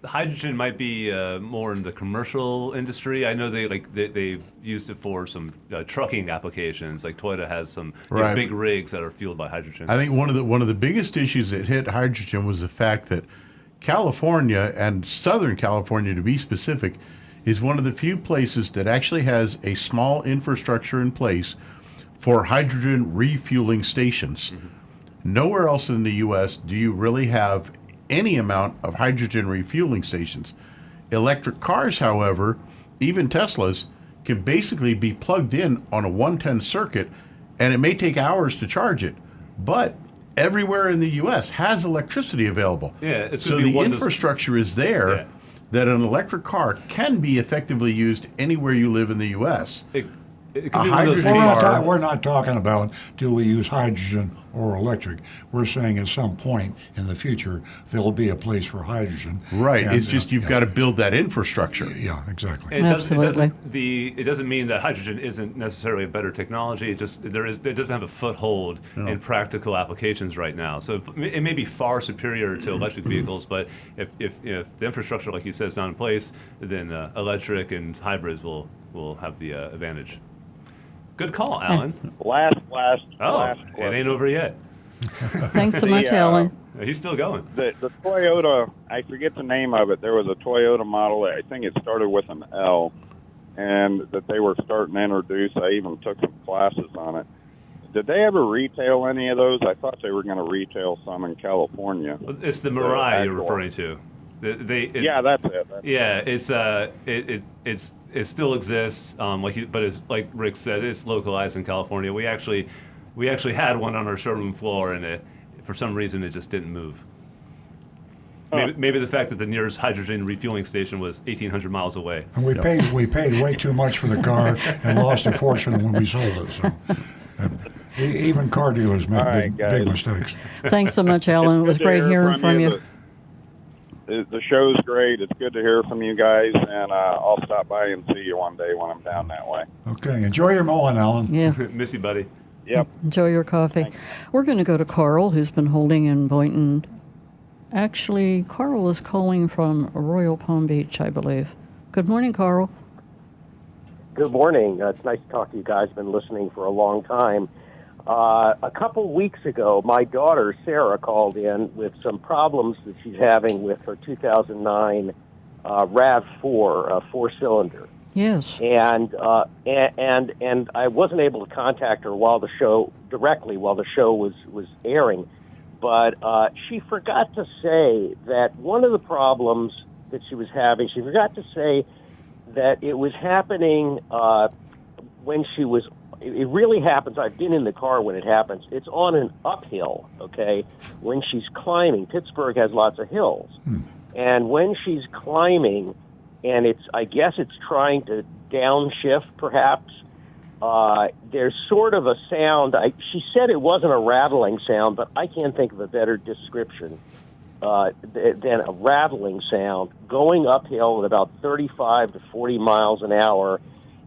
hydrogen might be more in the commercial industry. I know they've used it for some trucking applications. Like Toyota has some big rigs that are fueled by hydrogen. I think one of the biggest issues that hit hydrogen was the fact that California, and Southern California to be specific, is one of the few places that actually has a small infrastructure in place for hydrogen refueling stations. Mm-hmm. Nowhere else in the U.S. do you really have any amount of hydrogen refueling stations. Electric cars, however, even Teslas, can basically be plugged in on a 110 circuit, and it may take hours to charge it. But everywhere in the U.S. has electricity available. Yeah, so the infrastructure is there that an electric car can be effectively used anywhere you live in the U.S. It could be one of those things. We're not talking about do we use hydrogen or electric. We're saying at some point in the future there'll be a place for hydrogen. Right. And, it's just you've got to build that infrastructure. Yeah, exactly. It doesn't mean that hydrogen isn't necessarily a better technology. It just it doesn't have a foothold in practical applications right now. So it may be far superior to electric vehicles, but if the infrastructure, like you said, is not in place, then electric and hybrids will have the advantage. Good call, Alan. Last it ain't over yet. Thanks so much, Alan. He's still going. The Toyota, I forget the name of it. There was a Toyota model, I think it started with an L, and that they were starting to introduce. I even took some classes on it. Did they ever retail any of those? I thought they were going to retail some in California. It's the Mirai you're referring to. That's it. It still exists, but it's like Rick said, it's localized in California. We actually had one on our showroom floor, and for some reason it just didn't move. Maybe the fact that the nearest hydrogen refueling station was 1,800 miles away. And we paid way too much for the car and lost a fortune when we sold it. So, even car dealers make big mistakes. Thanks so much, Alan. It was great hearing from you. The show's great. It's good to hear from you guys, and I'll stop by and see you one day when I'm down that way. Okay. Enjoy your mowing, Alan. Yeah. Miss you, buddy. Yep. Enjoy your coffee. Thanks. We're going to go to Carl, who's been holding in Boynton. Actually, Carl is calling from Royal Palm Beach, I believe. Good morning, Carl. Good morning. It's nice to talk to you guys. Been listening for a long time. A couple weeks ago, my daughter, Sarah, called in with some problems that she's having with her 2009 RAV4 four-cylinder. Yes. And I wasn't able to contact her while the show was airing, but she forgot to say that one of the problems that she was having, she forgot to say that it was happening when she was. It really happens. I've been in the car when it happens. It's on an uphill, okay, when she's climbing. Pittsburgh has lots of hills. And when she's climbing, and I guess it's trying to downshift, perhaps, there's sort of a sound. She said it wasn't a rattling sound, but I can't think of a better description than a rattling sound going uphill at about 35 to 40 miles an hour.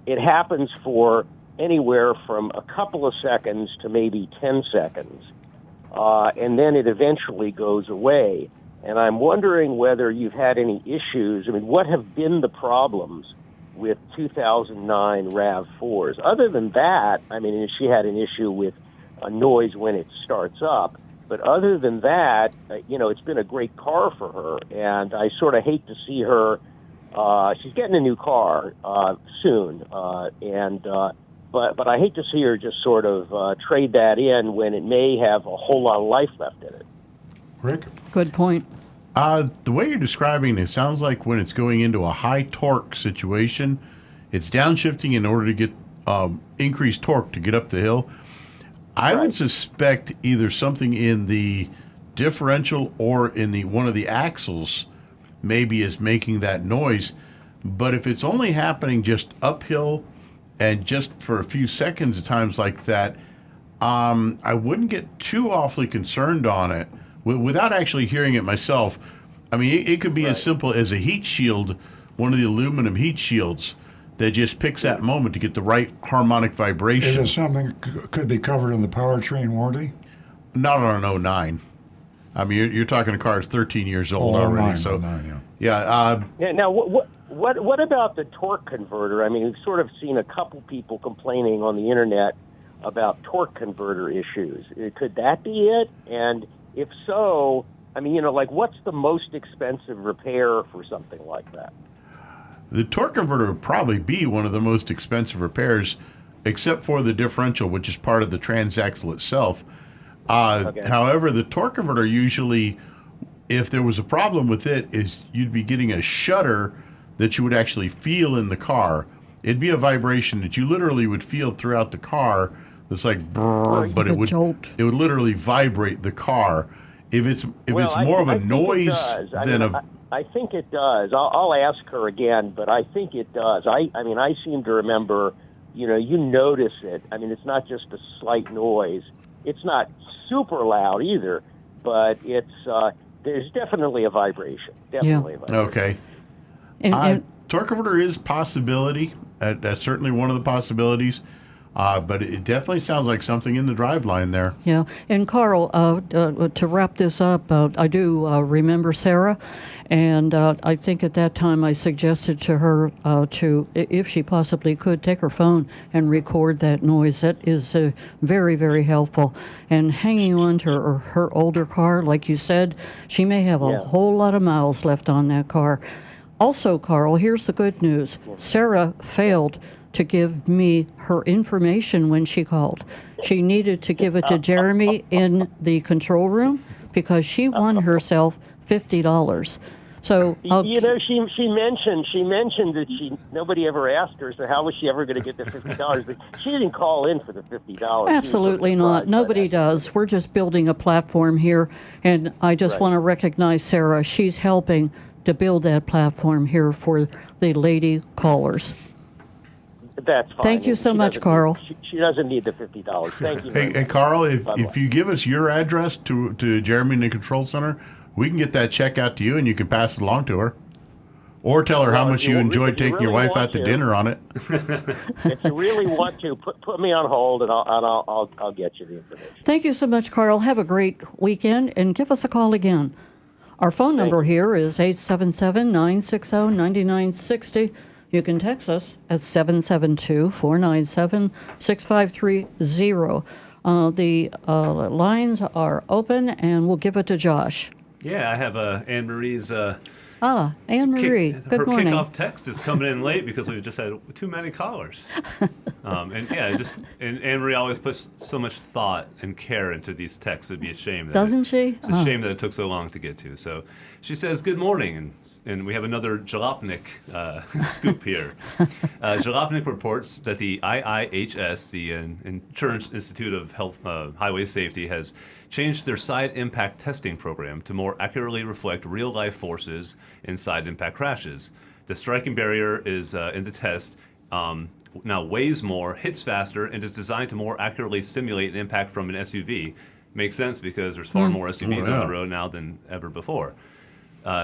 It happens for anywhere from a couple of seconds to maybe 10 seconds. And then it eventually goes away. And I'm wondering whether you've had any issues. I mean, what have been the problems with 2009 RAV4s? Other than that, I mean, she had an issue with a noise when it starts up. But other than that, it's been a great car for her. And I sort of hate to see her. She's getting a new car soon. but I hate to see her just sort of trade that in when it may have a whole lot of life left in it. Rick? Good point. The way you're describing it sounds like when it's going into a high torque situation, it's downshifting in order to get increased torque to get up the hill. I would suspect either something in the differential or in one of the axles maybe is making that noise. But if it's only happening just uphill and just for a few seconds at times like that, I wouldn't get too awfully concerned on it without actually hearing it myself. I mean, it could be as simple as a heat shield, one of the aluminum heat shields that just picks that moment to get the right harmonic vibration. Is it something that could be covered in the powertrain warranty? Not on an 09. I mean, you're talking a car that's 13 years old already. 09, so 09, yeah. Yeah. Now, what about the torque converter? I mean, we've sort of seen a couple people complaining on the internet about torque converter issues. Could that be it? And if so, I mean, like, what's the most expensive repair for something like that? The torque converter would probably be one of the most expensive repairs, except for the differential, which is part of the transaxle itself. However, the torque converter usually, if there was a problem with it, is you'd be getting a shudder that you would actually feel in the car. It'd be a vibration that you literally would feel throughout the car. It's like brrr, but it would literally vibrate the car. If it's more of a noise than a I think it does. I'll ask her again, but I think it does. I mean, I seem to remember, you notice it. I mean, it's not just a slight noise. It's not super loud either, but there's definitely a vibration. Definitely a vibration. Okay. And torque converter is possibility. That's certainly one of the possibilities. But it definitely sounds like something in the driveline there. Yeah. And Carl, to wrap this up, I do remember Sarah, and I think at that time I suggested to her to, if she possibly could, take her phone and record that noise. That is very, very helpful. And hanging on to her older car, like you said, she may have a whole lot of miles left on that car. Also, Carl, here's the good news. Sarah failed to give me her information when she called. She needed to give it to Jeremy in the control room because she won herself $50. So she mentioned that nobody ever asked her, so how was she ever going to get the $50? But she didn't call in for the $50. Absolutely not. Nobody does. We're just building a platform here, and I just want to recognize Sarah. She's helping to build that platform here for the lady callers. That's fine. Thank you so much, Carl. She doesn't need the $50. Thank you. Hey, Carl, if you give us your address to Jeremy in the control center, we can get that check out to you, and you can pass it along to her. Or tell her how much you enjoyed taking your wife out to dinner on it. If you really want to, put me on hold, and I'll get you the information. Thank you so much, Carl. Have a great weekend, and give us a call again. Our phone number here is 877-960-9960. You can text us at 772-497-6530. The lines are open, and we'll give it to Josh. Yeah, I have Anne Marie's. Anne Marie. Good morning. Her kickoff text is coming in late because we've just had too many callers. And Anne Marie always puts so much thought and care into these texts. It'd be a shame. Doesn't she? It's a shame that it took so long to get to. So she says, "Good morning," and we have another Jalopnik scoop here. Jalopnik reports that the IIHS, the Insurance Institute of Health Highway Safety, has changed their side impact testing program to more accurately reflect real-life forces in side impact crashes. The striking barrier is in the test now weighs more, hits faster, and is designed to more accurately simulate an impact from an SUV. Makes sense because there's far more SUVs on the road now than ever before.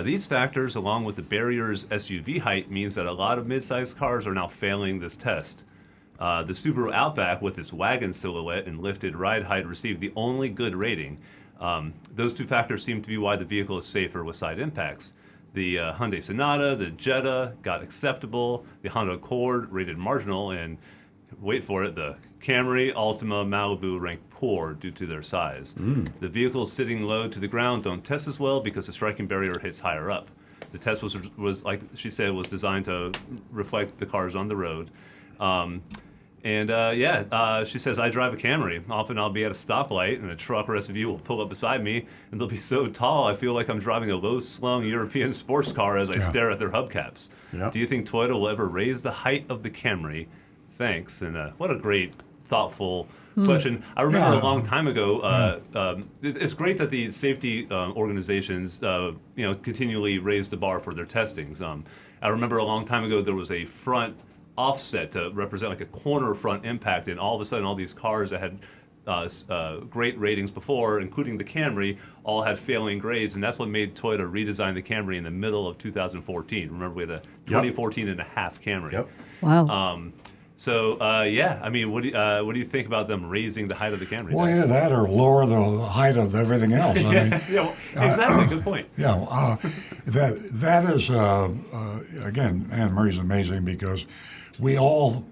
These factors, along with the barrier's SUV height, means that a lot of mid-sized cars are now failing this test. The Subaru Outback, with its wagon silhouette and lifted ride height, received the only good rating. Those two factors seem to be why the vehicle is safer with side impacts. The Hyundai Sonata, the Jetta got acceptable, the Honda Accord rated marginal, and wait for it, the Camry, Altima, Malibu ranked poor due to their size. The vehicles sitting low to the ground don't test as well because the striking barrier hits higher up. The test was like she said, was designed to reflect the cars on the road. And she says, I drive a Camry. Often I'll be at a stoplight and a truck or SUV will pull up beside me and they'll be so tall I feel like I'm driving a low-slung European sports car as I stare at their hubcaps. Yeah. Do you think Toyota will ever raise the height of the Camry? Thanks. And what a great, thoughtful question. I remember a long time ago, it's great that the safety organizations continually raise the bar for their testings. I remember a long time ago there was a front offset to represent like a corner front impact, and all of a sudden all these cars that had great ratings before, including the Camry, all had failing grades, and that's what made Toyota redesign the Camry in the middle of 2014. Remember, we had a 2014 and a half Camry. Yep. Wow. I mean, what do you think about them raising the height of the Camry? Well, yeah, that or lower the height of everything else. I mean, exactly. Good point. Yeah, that is again, Anne Marie's amazing because we all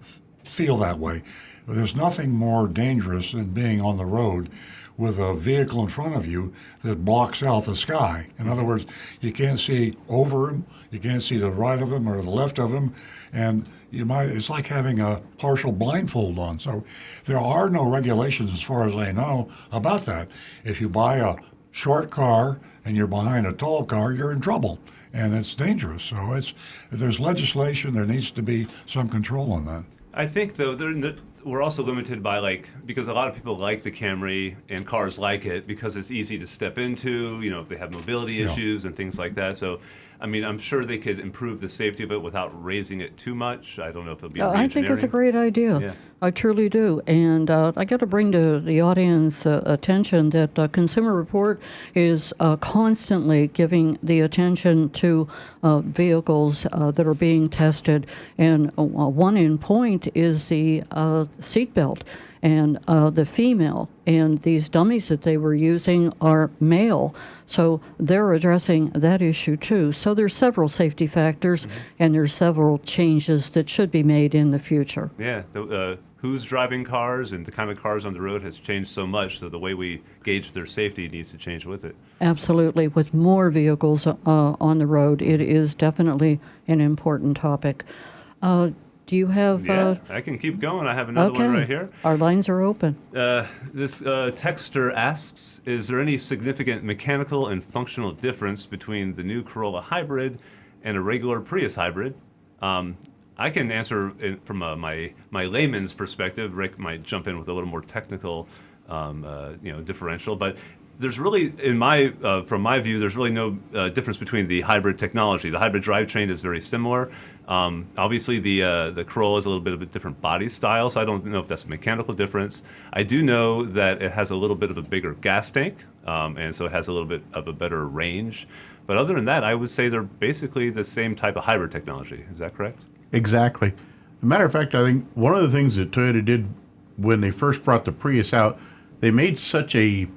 feel that way. There's nothing more dangerous than being on the road with a vehicle in front of you that blocks out the sky. In other words, you can't see over him, you can't see the right of him or the left of him, and it's like having a partial blindfold on. So there are no regulations, as far as I know, about that. If you buy a short car and you're behind a tall car, you're in trouble, and it's dangerous. So if there's legislation, there needs to be some control on that. I think, though, we're also limited by, because a lot of people like the Camry and cars like it because it's easy to step into, if they have mobility issues and things like that. So, I mean, I'm sure they could improve the safety of it without raising it too much. I don't know if it'll be I think it's a great idea. Yeah. I truly do. And I got to bring to the audience attention that Consumer Report is constantly giving the attention to vehicles that are being tested. And one in point is the seatbelt. And the female and these dummies that they were using are male. So they're addressing that issue too. So there's several safety factors and there's several changes that should be made in the future. Yeah. Who's driving cars and the kind of cars on the road has changed so much, so the way we gauge their safety needs to change with it. Absolutely. With more vehicles on the road, it is definitely an important topic. Do you have... I can keep going. I have another one right here. Our lines are open. This texter asks, is there any significant mechanical and functional difference between the new Corolla hybrid and a regular Prius hybrid? I can answer it from my layman's perspective. Rick might jump in with a little more technical differential, but there's really, from my view, there's really no difference between the hybrid technology. The hybrid drivetrain is very similar. Obviously, the Corolla is a little bit of a different body style, so I don't know if that's a mechanical difference. I do know that it has a little bit of a bigger gas tank, and so it has a little bit of a better range. But other than that, I would say they're basically the same type of hybrid technology. Is that correct? Exactly. As a matter of fact, I think one of the things that Toyota did when they first brought the Prius out, they made such a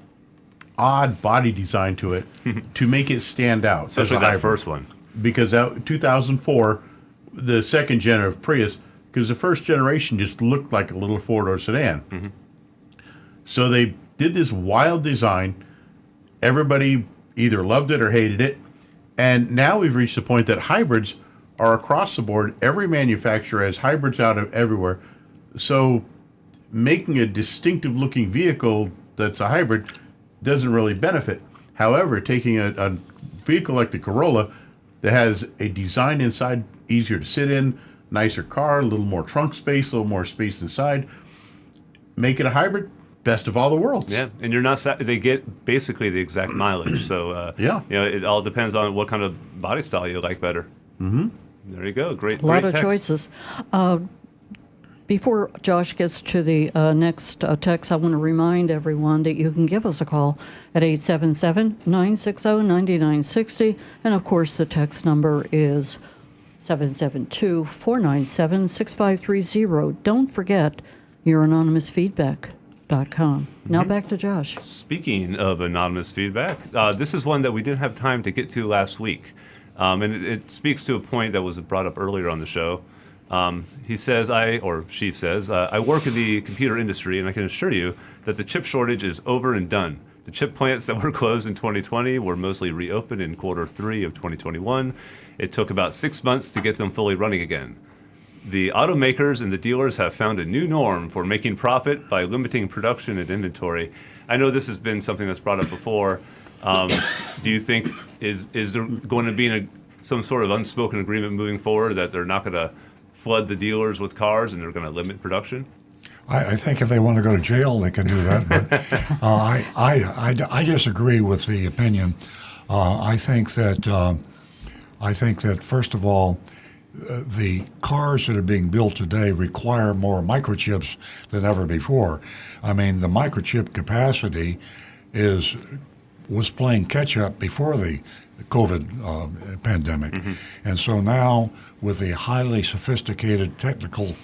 odd body design to it to make it stand out. Especially that first one. Because 2004, the second gen of Prius, because the first generation just looked like a little four-door sedan. Mm-hmm. So they did this wild design. Everybody either loved it or hated it. And now we've reached the point that hybrids are across the board. Every manufacturer has hybrids out of everywhere. So making a distinctive looking vehicle that's a hybrid doesn't really benefit. However, taking a vehicle like the Corolla that has a design inside easier to sit in, nicer car, a little more trunk space, a little more space inside, make it a hybrid, best of all the worlds. Yeah, and you're not. They get basically the exact mileage. So it all depends on what kind of body style you like better. Mm-hmm. There you go. Great. A lot of text. choices. Before Josh gets to the next text, I want to remind everyone that you can give us a call at 877-960-9960. And, of course, the text number is 772-497-6530. Don't forget your anonymousfeedback.com. Now back to Josh. Speaking of anonymous feedback, this is one that we didn't have time to get to last week. And it speaks to a point that was brought up earlier on the show. He says, she says, I work in the computer industry, and I can assure you that the chip shortage is over and done. The chip plants that were closed in 2020 were mostly reopened in Q3 of 2021. It took about 6 months to get them fully running again. The automakers and the dealers have found a new norm for making profit by limiting production and inventory. I know this has been something that's brought up before. Do you think is there going to be some sort of unspoken agreement moving forward that they're not going to flood the dealers with cars and they're going to limit production? I think if they want to go to jail, they can do that. But I disagree with the opinion. I think that first of all, the cars that are being built today require more microchips than ever before. I mean, the microchip capacity was playing catch up before the COVID pandemic. Mm-hmm. And so now, with the highly sophisticated technical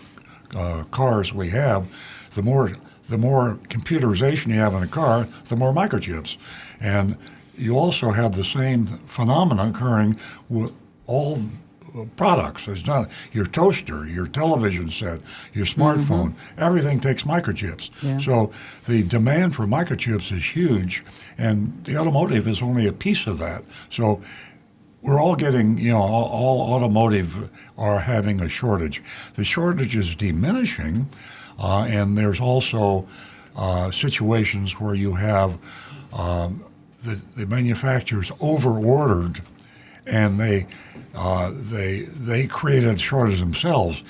cars we have, the more computerization you have in a car, the more microchips. And you also have the same phenomenon occurring with all products. It's not your toaster, your television set, your smartphone. Everything takes microchips. Yeah. So the demand for microchips is huge, and the automotive is only a piece of that. So we're all getting, all automotive are having a shortage. The shortage is diminishing, and there's also situations where you have the manufacturers over-ordered, and they created a shortage themselves.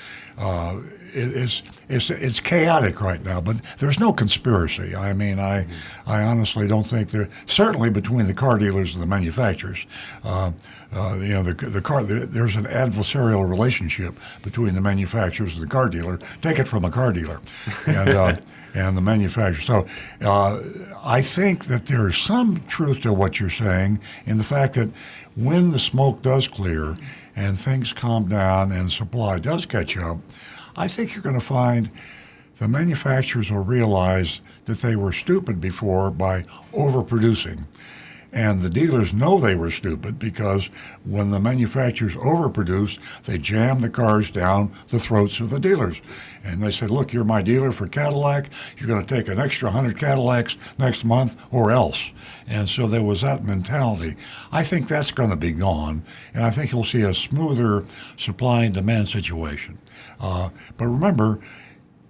It's chaotic right now, but there's no conspiracy. I mean, I honestly don't think certainly between the car dealers and the manufacturers, there's an adversarial relationship between the manufacturers and the car dealer. Take it from a car dealer, and the manufacturer. So I think that there is some truth to what you're saying in the fact that when the smoke does clear and things calm down and supply does catch up, I think you're going to find the manufacturers will realize that they were stupid before by overproducing. And the dealers know they were stupid because when the manufacturers overproduced, they jammed the cars down the throats of the dealers. And they said, look, you're my dealer for Cadillac. You're going to take an extra 100 Cadillacs next month or else. And so there was that mentality. I think that's going to be gone. And I think you'll see a smoother supply and demand situation. But remember,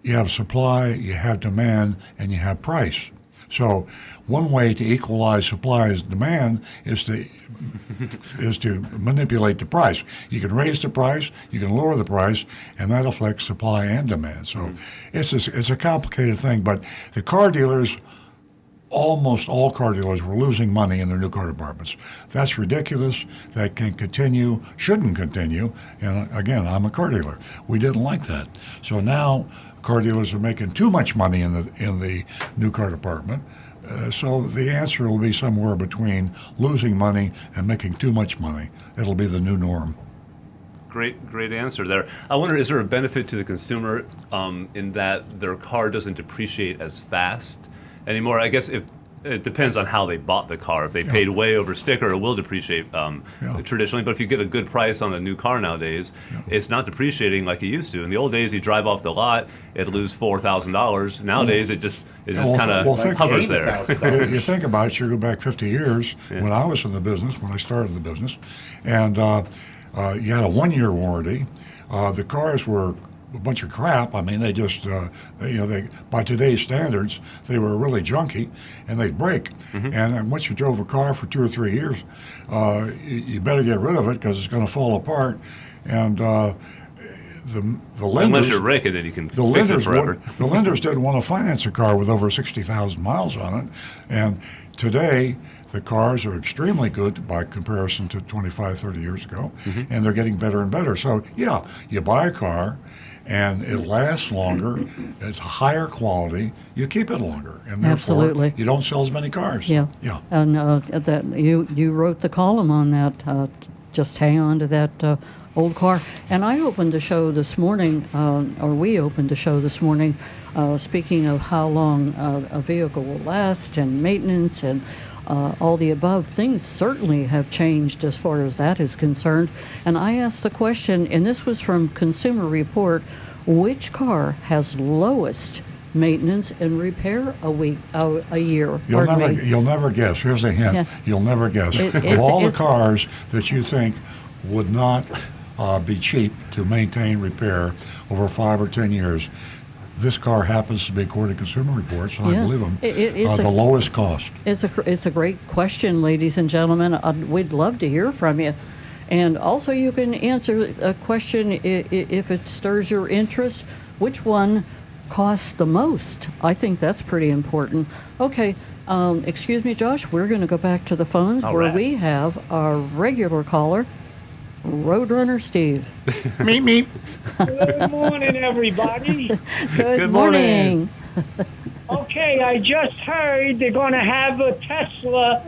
you have supply, you have demand, and you have price. So one way to equalize supply and demand is to manipulate the price. You can raise the price, you can lower the price, and that affects supply and demand. So it's a complicated thing. But the car dealers, almost all car dealers, were losing money in their new car departments. That's ridiculous. That shouldn't continue. And again, I'm a car dealer. We didn't like that. So now car dealers are making too much money in the new car department. So the answer will be somewhere between losing money and making too much money. It'll be the new norm. Great answer there. I wonder, is there a benefit to the consumer in that their car doesn't depreciate as fast anymore? I guess it depends on how they bought the car. If they paid way over sticker, it will depreciate traditionally. But if you get a good price on a new car nowadays, it's not depreciating like it used to. In the old days, you drive off the lot, it'd lose $4,000. Nowadays, it just kind of hovers there. You think about it, you go back 50 years when I was in the business, when I started the business, and you had a 1-year warranty. The cars were a bunch of crap. I mean, they just, by today's standards, they were really junky, and they'd break. And once you drove a car for 2 or 3 years, you better get rid of it because it's going to fall apart. And the lenders, unless you're Rick, and then you can fix it forever. The lenders didn't want to finance a car with over 60,000 miles on it. And today, the cars are extremely good by comparison to 25, 30 years ago, and they're getting better and better. So, you buy a car, and it lasts longer, it's higher quality, you keep it longer, and therefore you don't sell as many cars. Yeah. And that you wrote the column on that, just hang on to that old car. And I opened the show this morning, or we opened the show this morning, speaking of how long a vehicle will last and maintenance and all the above. Things certainly have changed as far as that is concerned. And I asked the question, and this was from Consumer Report, which car has lowest maintenance and repair a year? You'll never guess. Here's a hint. You'll never guess. Of all the cars that you think would not be cheap to maintain, repair over 5 or 10 years. This car happens to be, according to Consumer Reports, and I believe them, the lowest cost. It's a great question, ladies and gentlemen. We'd love to hear from you. And also you can answer a question if it stirs your interest. Which one costs the most? I think that's pretty important. Okay, excuse me, Josh. We're going to go back to the phones where we have our regular caller, Roadrunner Steve. Meep, meep. Good morning, everybody. Good morning. Okay, I just heard they're going to have a Tesla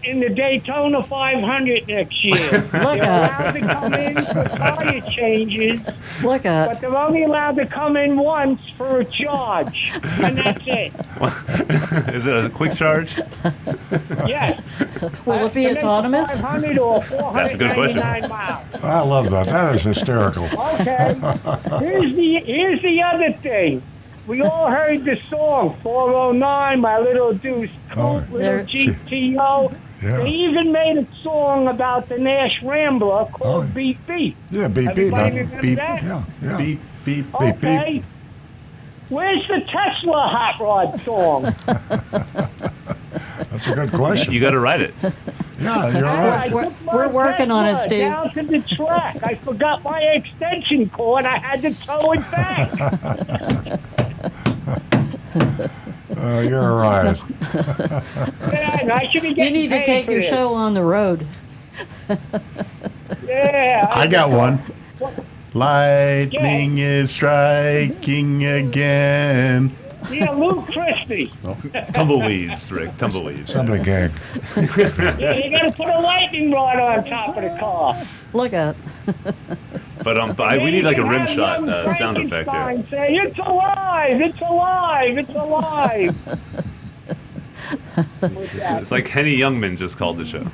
in the Daytona 500 next year. They're allowed to come in for tire changes, but they're only allowed to come in once for a charge, and that's it. Is it a quick charge? Yes. Will it be autonomous? 500 or 499 That's a good question. miles. I love that. That is hysterical. Okay. Here's the other thing. We all heard the song 409, My Little Deuce, Little GTO. Yeah. They even made a song about the Nash Rambler called Beep Beep. Yeah, beep beep. Everybody remember Beep. that? Yeah. Beep, beep, beep, Okay. beep. Where's the Tesla Hot Rod song? That's a good question. You got to write it. Yeah, you're right. We're working on it, Steve. Down to the track. I forgot my extension cord. I had to tow it back. You're right. Yeah, I should be You getting need to paid take for your this. show on the road. Yeah. I got one. Lightning is striking again. Yeah, Lou Christie. Tumbleweeds, Rick. Tumbleweeds. Somebody gag. Yeah, you got to put a lightning rod on top of the car. Look at. But we need like a rim shot sound effect here. Frankenstein say, it's alive! It's alive! It's alive! It's like Henny Youngman just called the show.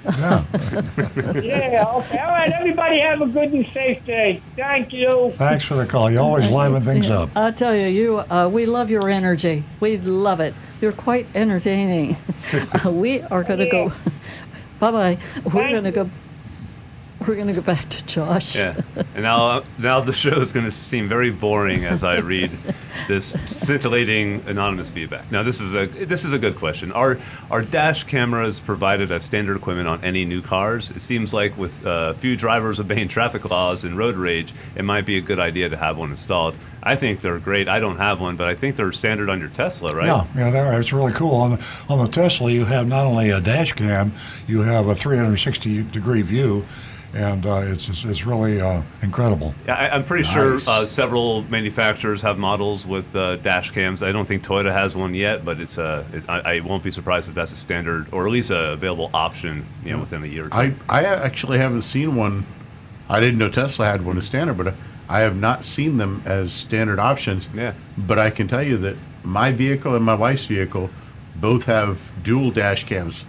Yeah, okay. All right, everybody have a good and safe day. Thank you. Thanks for the call. You always liven things up. I'll tell you, we love your energy. We love it. You're quite entertaining. We are going to go. Bye-bye. We're going to go. We're going to go back to Josh. Yeah, and now the show is going to seem very boring as I read this scintillating anonymous feedback. Now this is a good question. Are dash cameras provided as standard equipment on any new cars? It seems like with few drivers obeying traffic laws and road rage, it might be a good idea to have one installed. I think they're great. I don't have one, but I think they're standard on your Tesla, right? Yeah, it's really cool. On the Tesla, you have not only a dash cam, you have a 360-degree view. And it's really incredible. Yeah, I'm pretty sure several manufacturers have models with dash cams. I don't think Toyota has one yet, but I won't be surprised if that's a standard or at least a available option, within a year or two. I actually haven't seen one. I didn't know Tesla had one as standard, but I have not seen them as standard options. Yeah. But I can tell you that my vehicle and my wife's vehicle both have dual dash cams,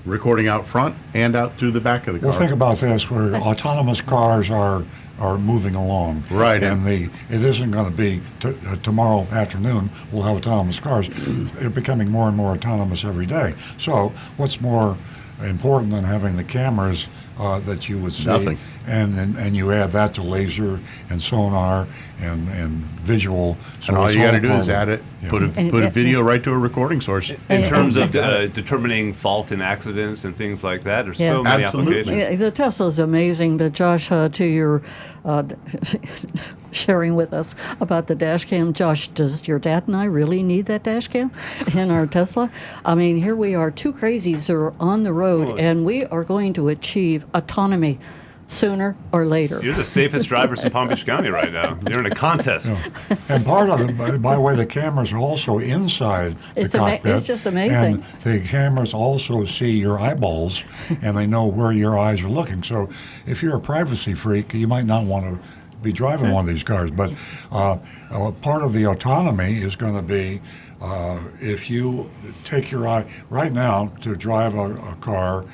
recording out front and out through the back of the car. Well, think about this: where autonomous cars are moving along, right? And it isn't going to be tomorrow afternoon. We'll have autonomous cars. They're becoming more and more autonomous every day. So, what's more important than having the cameras that you would see? Nothing. And you add that to laser and sonar and visual. So and all you got to do is add it, put a video right to a recording source. In terms of determining fault in accidents and things like that, there's so many applications. Yeah, the Tesla is amazing, but Josh, to your sharing with us about the dash cam, Josh, does your dad and I really need that dash cam in our Tesla? I mean, here we are, two crazies are on the road, and we are going to achieve autonomy sooner or later. You're the safest drivers in Palm Beach County right now. You're in a contest. Yeah. And part of it, by the way, the cameras are also inside the cockpit. It's just amazing. And the cameras also see your eyeballs, and they know where your eyes are looking. So if you're a privacy freak, you might not want to be driving one of these cars. But part of the autonomy is going to be if you take your eye right now to drive a car.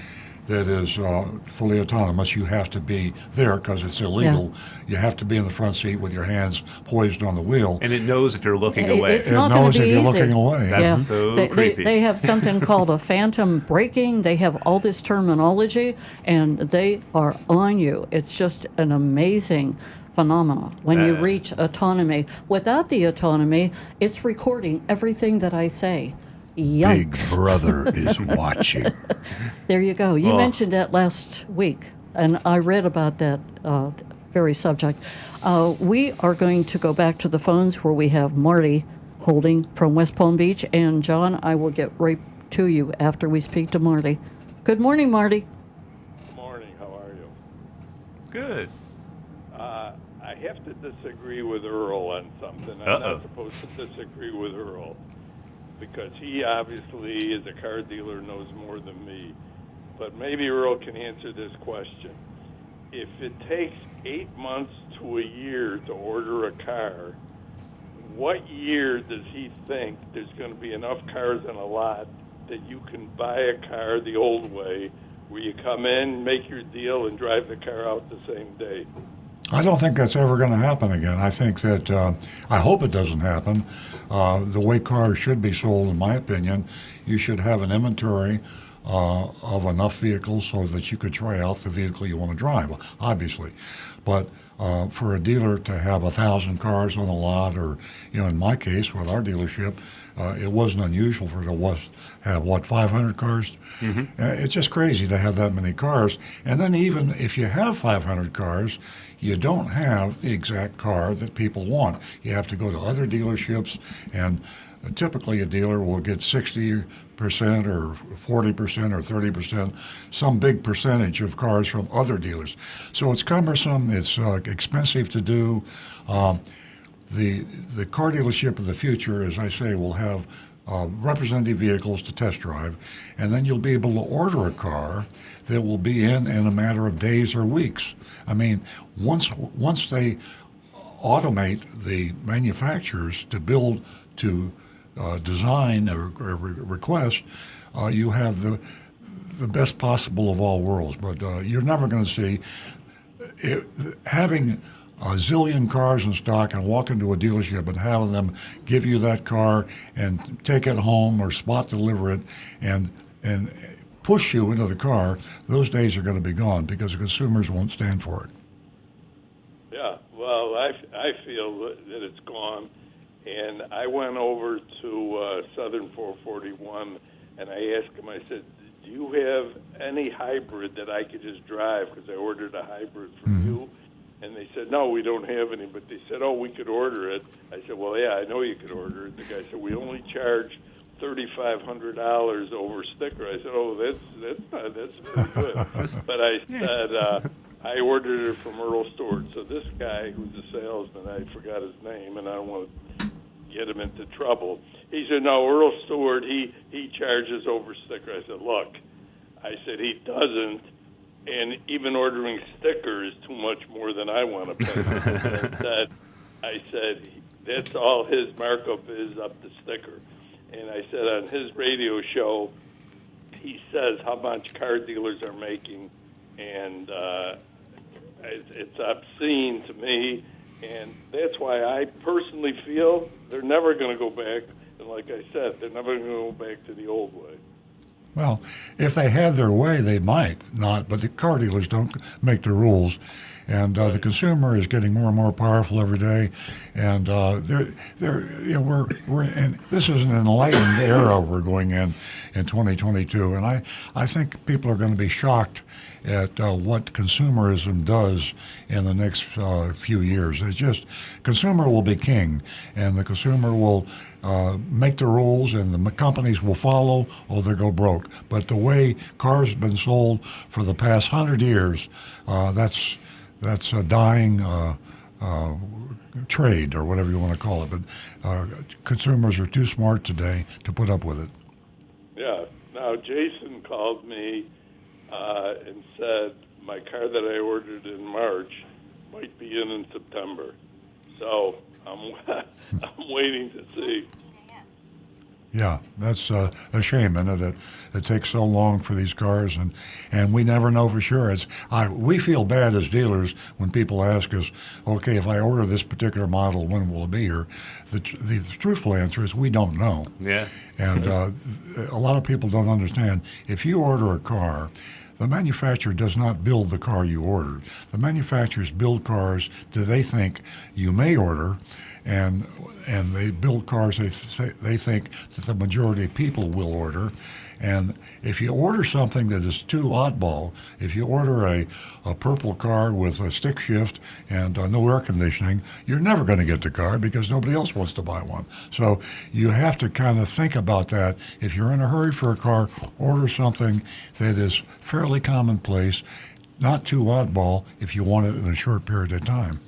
that is fully autonomous, you have to be there because it's illegal. You have to be in the front seat with your hands poised on the wheel. And it knows if you're looking away. It's not going to be if you're easy. looking away. That's so creepy. They have something called a phantom braking. They have all this terminology, and they are on you. It's just an amazing phenomenon when you reach autonomy. Without the autonomy, it's recording everything that I say. Big Yikes. Brother is watching. There you go. You Oh. mentioned that last week, and I read about that very subject. We are going to go back to the phones where we have Marty holding from West Palm Beach, and John, I will get right to you after we speak to Marty. Good morning, Marty. Good morning. How are you? Good. I have to disagree with Earl on something. I'm not supposed to disagree with Earl because he obviously, as a car dealer, knows more than me. But maybe Earl can answer this question. If it takes 8 months to a year to order a car, what year does he think there's going to be enough cars on a lot that you can buy a car the old way, where you come in, make your deal, and drive the car out the same day? I don't think that's ever going to happen again. I think that, I hope it doesn't happen. The way cars should be sold, in my opinion, you should have an inventory of enough vehicles so that you could try out the vehicle you want to drive, obviously. But for a dealer to have 1,000 cars on the lot, or, in my case, with our dealership, it wasn't unusual for it to have, 500 cars? Mm-hmm. It's just crazy to have that many cars. And then even if you have 500 cars, you don't have the exact car that people want. You have to go to other dealerships, and typically a dealer will get 60% or 40% or 30%, some big percentage of cars from other dealers. So it's cumbersome, it's expensive to do. The car dealership of the future, as I say, will have representative vehicles to test drive, and then you'll be able to order a car that will be in a matter of days or weeks. I mean, once they automate the manufacturers to build, to design or request, you have the best possible of all worlds. But you're never going to see having a zillion cars in stock and walk into a dealership and having them give you that car and take it home or spot deliver it and push you into the car. Those days are going to be gone because the consumers won't stand for it. Yeah, well, I feel that it's gone. And I went over to Southern 441, and I asked him, I said, do you have any hybrid that I could just drive? Because I ordered a hybrid from you. And they said, no, we don't have any. But they said, oh, we could order it. I said, well, yeah, I know you could order it. The guy said, we only charge $3,500 over sticker. I said, oh, that's very good. But I said, I ordered it from Earl Stewart. So this guy, who's a salesman, I forgot his name, and I don't want to get him into trouble. He said, no, Earl Stewart, he charges over sticker. I said, look, he doesn't. And even ordering stickers is too much more than I want to pay. I said, that's all his markup is up the sticker. And I said, on his radio show, he says how much car dealers are making, and it's obscene to me. And that's why I personally feel they're never going to go back. And like I said, they're never going to go back to the old way. Well, if they had their way, they might not, but the car dealers don't make the rules. And the consumer is getting more and more powerful every day. And we're in, this is an enlightened era we're going in 2022. And I think people are going to be shocked at what consumerism does in the next few years. It's just, consumer will be king, and the consumer will make the rules, and the companies will follow, or they'll go broke. But the way cars have been sold for the past 100 years, that's a dying trade, or whatever you want to call it. But consumers are too smart today to put up with it. Yeah. Now, Jason called me and said my car that I ordered in March might be in September. So I'm waiting to see. Yeah, that's a shame, and it takes so long for these cars, and we never know for sure. We feel bad as dealers when people ask us, okay, if I order this particular model, when will it be here? The truthful answer is we don't know. Yeah. And a lot of people don't understand. If you order a car, the manufacturer does not build the car you ordered. The manufacturers build cars that they think you may order, and they build cars they think that the majority of people will order. And if you order something that is too oddball, if you order a purple car with a stick shift and no air conditioning, you're never going to get the car because nobody else wants to buy one. So you have to kind of think about that. If you're in a hurry for a car, order something that is fairly commonplace, not too oddball if you want it in a short period of time.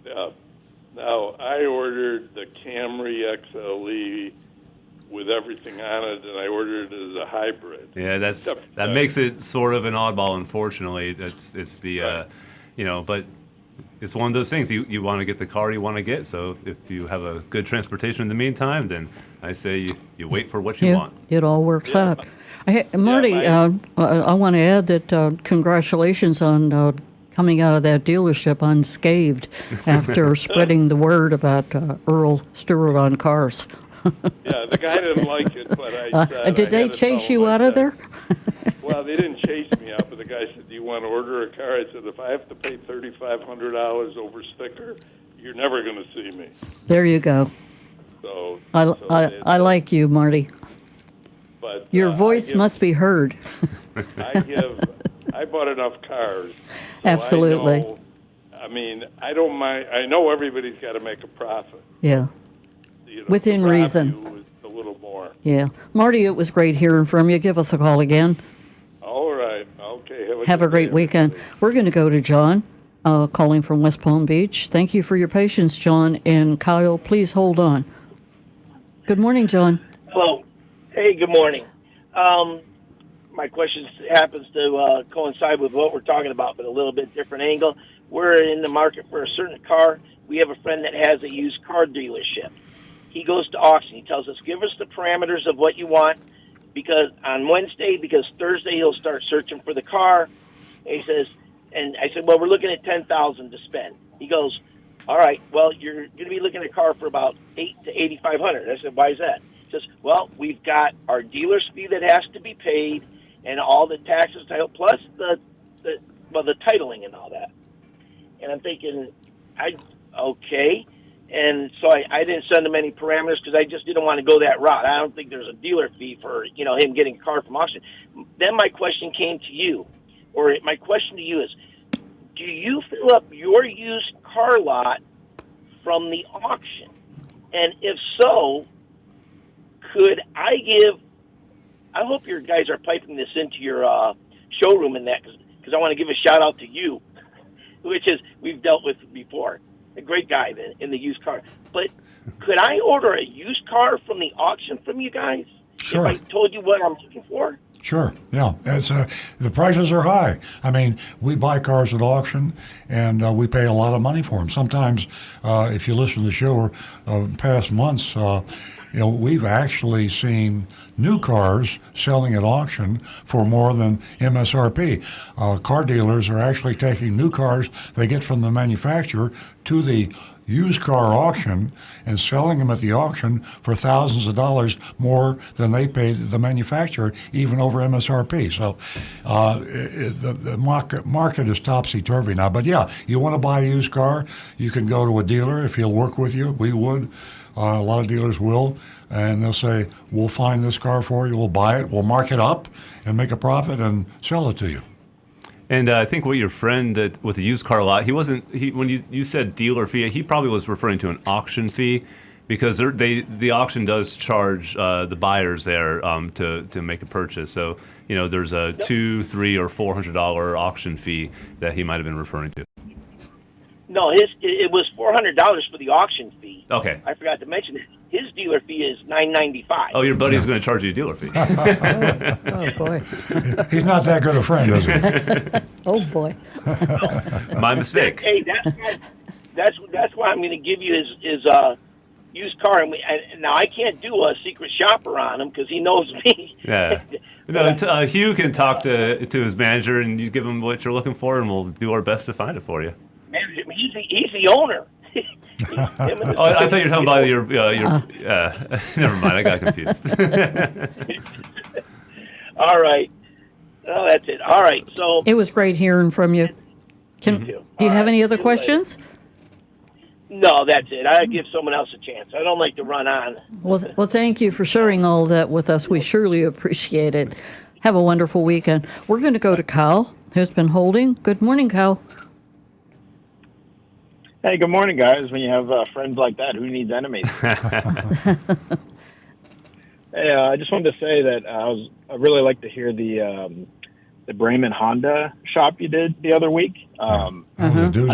Yeah. Now, I ordered the Camry XLE with everything on it, and I ordered it as a hybrid. Yeah, that makes it sort of an oddball. Unfortunately, it's the right. But it's one of those things. You want to get the car you want to get. So if you have a good transportation in the meantime, then I say you wait for what you want. It all works out. Marty, I want to add that congratulations on coming out of that dealership unscathed after spreading the word about Earl Stewart on cars. Yeah, the guy didn't like it, but I said... Did they chase you out of there? Well, they didn't chase me out, but the guy said, do you want to order a car? I said, if I have to pay $3,500 over sticker, you're never going to see me. There you go. So I like you, Marty. But your voice must be heard. I bought enough cars. So Absolutely. I don't mind. I know everybody's got to make a profit. Yeah. Within reason. A little more. Yeah. Marty, it was great hearing from you. Give us a call again. All right. Okay. Have a great weekend. We're going to go to John, calling from West Palm Beach. Thank you for your patience, John. And Kyle, please hold on. Good morning, John. Hello. Hey, good morning. My question happens to coincide with what we're talking about, but a little bit different angle. We're in the market for a certain car. We have a friend that has a used car dealership. He goes to auction. He tells us, give us the parameters of what you want because on Wednesday, because Thursday he'll start searching for the car. And he says, and I said, well, we're looking at $10,000 to spend. He goes, all right, well, you're going to be looking at a car for about $8,000 to $8,500. I said, why is that? He says, well, we've got our dealer's fee that has to be paid and all the taxes, plus the titling and all that. And I'm thinking, okay. And so I didn't send him any parameters because I just didn't want to go that route. I don't think there's a dealer fee for, him getting a car from auction. Then my question came to you, or my question to you is, do you fill up your used car lot from the auction? And if so, could I hope your guys are piping this into your showroom in that because I want to give a shout out to you, which is we've dealt with before. A great guy in the used car. But could I order a used car from the auction from you guys? Sure. If I told you what I'm looking for? Sure, yeah. The prices are high. We buy cars at auction, and we pay a lot of money for them. Sometimes, if you listen to the show past months, we've actually seen new cars selling at auction for more than MSRP. Car dealers are actually taking new cars they get from the manufacturer to the used car auction and selling them at the auction for thousands of dollars more than they paid the manufacturer, even over MSRP. So the market is topsy-turvy now. But yeah, you want to buy a used car, you can go to a dealer if he'll work with you. We would. A lot of dealers will, and they'll say, we'll find this car for you, we'll buy it, we'll mark it up and make a profit and sell it to you. And I think what your friend with the used car lot, when you said dealer fee, he probably was referring to an auction fee because the auction does charge the buyers there to make a purchase. So, there's a $200, $300, or $400 auction fee that he might have been referring to. No, it was $400 for the auction fee. Okay. I forgot to mention it. His dealer fee is $995. Oh, your buddy's going to charge you a dealer fee. Oh boy. He's not that good a friend, is he? Oh boy. My mistake. Hey, that's why I'm going to give you his used car, and now I can't do a secret shopper on him because he knows me. Yeah. No, Hugh can talk to his manager, and you give him what you're looking for, and we'll do our best to find it for you. Man, he's the owner. Oh, I thought you were talking about your never mind, I got confused. All right. Oh, that's it. All right. So It was great hearing from you. Do you have any other questions? No, that's it. I give someone else a chance. I don't like to run on. Well, thank you for sharing all that with us. We surely appreciate it. Have a wonderful weekend. We're going to go to Kyle, who's been holding. Good morning, Kyle. Hey, good morning, guys. When you have friends like that, who needs enemies? Hey, I just wanted to say that I really like to hear the Bremen Honda shop you did the other week. I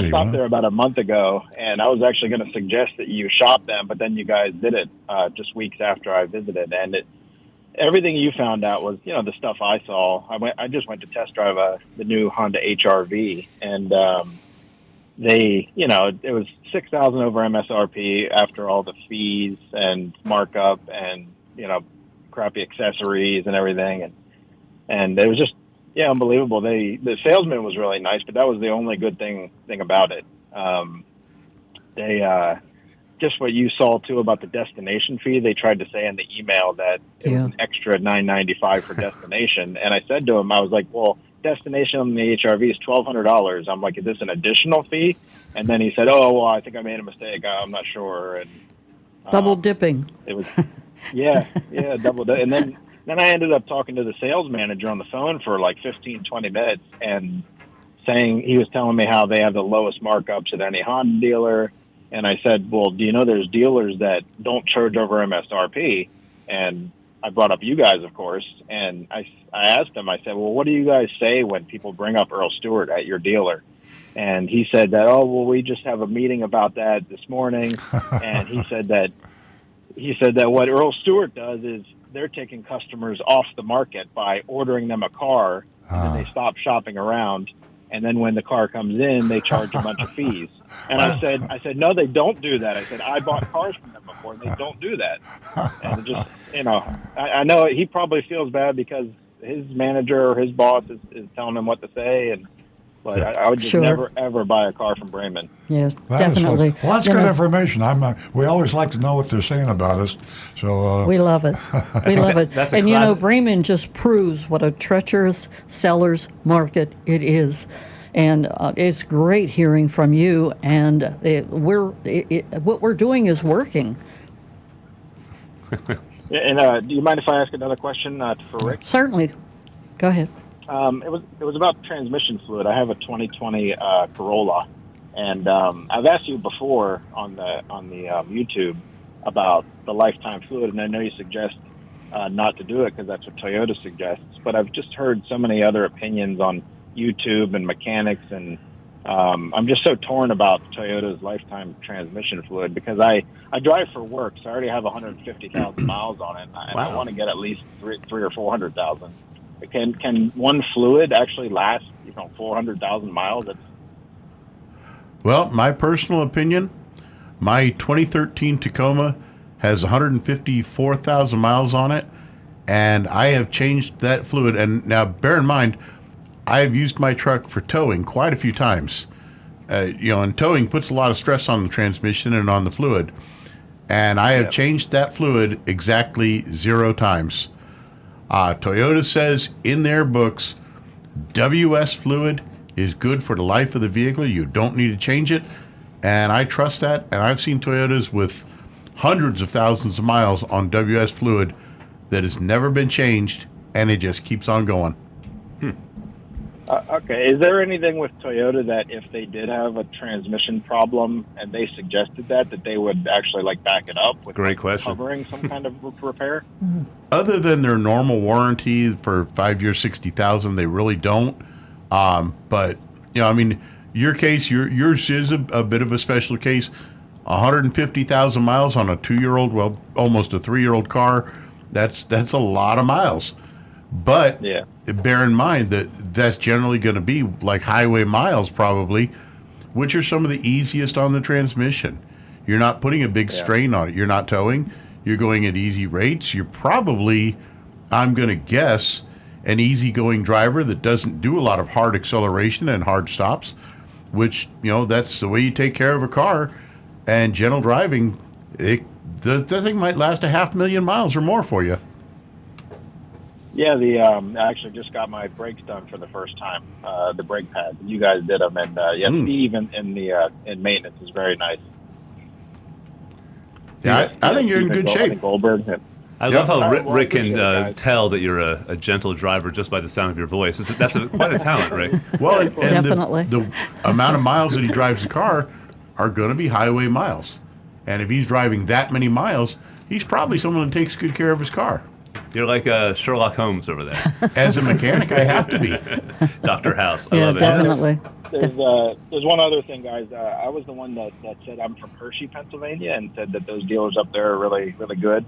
stopped there about a month ago, and I was actually going to suggest that you shop them, but then you guys did it just weeks after I visited, and everything you found out was, the stuff I saw. I just went to test drive the new Honda HR-V, and it was $6,000 over MSRP after all the fees and markup and crappy accessories and everything, and it was just unbelievable. The salesman was really nice, but that was the only good thing about it. They just what you saw too about the destination fee. They tried to say in the email that it was an extra $995 for destination, and I said to him, I was like, well, destination on the HRV is $1,200. I'm like, is this an additional fee? And then he said, oh, well, I think I made a mistake. I'm not sure. And double dipping. It was, double dipping. And then I ended up talking to the sales manager on the phone for like 15, 20 minutes and he was telling me how they have the lowest markups at any Honda dealer. And I said, well, do you know there's dealers that don't charge over MSRP? And I brought up you guys, of course, and I asked him, I said, well, what do you guys say when people bring up Earl Stewart at your dealer? And he said that, oh, well, we just have a meeting about that this morning. And he said that what Earl Stewart does is they're taking customers off the market by ordering them a car, and then they stop shopping around. And then when the car comes in, they charge a bunch of fees. And I said, no, they don't do that. I said, I bought cars from them before, and they don't do that. And it just, I know he probably feels bad because his manager or his boss is telling him what to say. But I would just never, ever buy a car from Bremen. Yes, definitely. Well, that's good information. We always like to know what they're saying about us. So we love it. We love it. And Bremen just proves what a treacherous seller's market it is. And it's great hearing from you. And what we're doing is working. And do you mind if I ask another question for Rick? Certainly. Go ahead. It was about transmission fluid. I have a 2020 Corolla, and I've asked you before on the YouTube about the lifetime fluid, and I know you suggest not to do it because that's what Toyota suggests. But I've just heard so many other opinions on YouTube and mechanics, and I'm just so torn about Toyota's lifetime transmission fluid because I drive for work, so I already have 150,000 miles on it, and I want to get at least 300,000 or 400,000. Can one fluid actually last 400,000 miles? Well, my personal opinion, my 2013 Tacoma has 154,000 miles on it, and I have changed that fluid. And now, bear in mind, I have used my truck for towing quite a few times. And towing puts a lot of stress on the transmission and on the fluid. And I have changed that fluid exactly 0 times. Toyota says in their books, WS fluid is good for the life of the vehicle. You don't need to change it. And I trust that. And I've seen Toyotas with hundreds of thousands of miles on WS fluid that has never been changed, and it just keeps on going. Okay. Is there anything with Toyota that if they did have a transmission problem and they suggested that they would actually back it up with covering some kind of repair? Other than their normal warranty for 5 years, 60,000, they really don't. But your case, yours is a bit of a special case. 150,000 miles on a 2-year-old, well, almost a 3-year-old car. That's a lot of miles. But bear in mind that that's generally going to be like highway miles probably, which are some of the easiest on the transmission. You're not putting a big strain on it. You're not towing. You're going at easy rates. You're probably, I'm going to guess, an easygoing driver that doesn't do a lot of hard acceleration and hard stops, which, that's the way you take care of a car. And gentle driving, the thing might last 500,000 miles or more for you. Yeah, I actually just got my brakes done for the first time. The brake pads. You guys did them, and Steve in maintenance is very nice. Yeah, I think you're in good shape. Goldberg. I love how Rick can tell that you're a gentle driver just by the sound of your voice. That's quite a talent, Rick. Well, and Definitely. The amount of miles that he drives the car are going to be highway miles. And if he's driving that many miles, he's probably someone that takes good care of his car. You're like Sherlock Holmes over there. As a mechanic, I have to be. Dr. House. I Yeah, love it. definitely. There's one other thing, guys. I was the one that said I'm from Hershey, Pennsylvania, and said that those dealers up there are really, really good.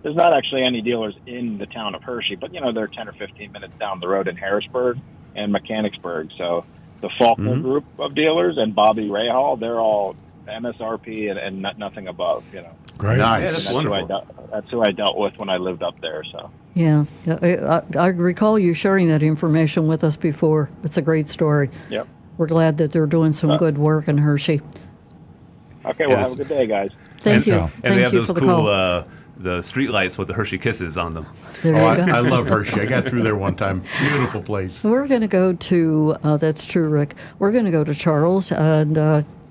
There's not actually any dealers in the town of Hershey, but they're 10 or 15 minutes down the road in Harrisburg and Mechanicsburg. So the Faulkner group of dealers and Bobby Rahal, they're all MSRP and not, nothing above. Great. Nice. Yeah, that's wonderful. That's who I dealt with when I lived up there. So. Yeah, I recall you sharing that information with us before. It's a great story. Yep. We're glad that they're doing some good work in Hershey. Okay, well, have a good day, guys. Thank you. And Thank they have you those for the cool call. the street lights with the Hershey Kisses on them. There you go. I love Hershey. I got through there one time. Beautiful place. We're going to go to, that's true, Rick. We're going to go to Charles. And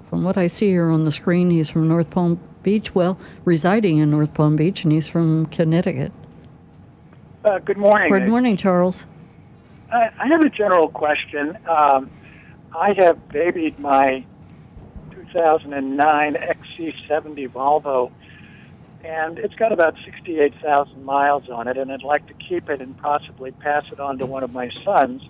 from what I see here on the screen, he's from North Palm Beach. Well, residing in North Palm Beach, and he's from Connecticut. Good morning. Good morning, Charles. I have a general question. I have babied my 2009 XC70 Volvo, and it's got about 68,000 miles on it, and I'd like to keep it and possibly pass it on to one of my sons.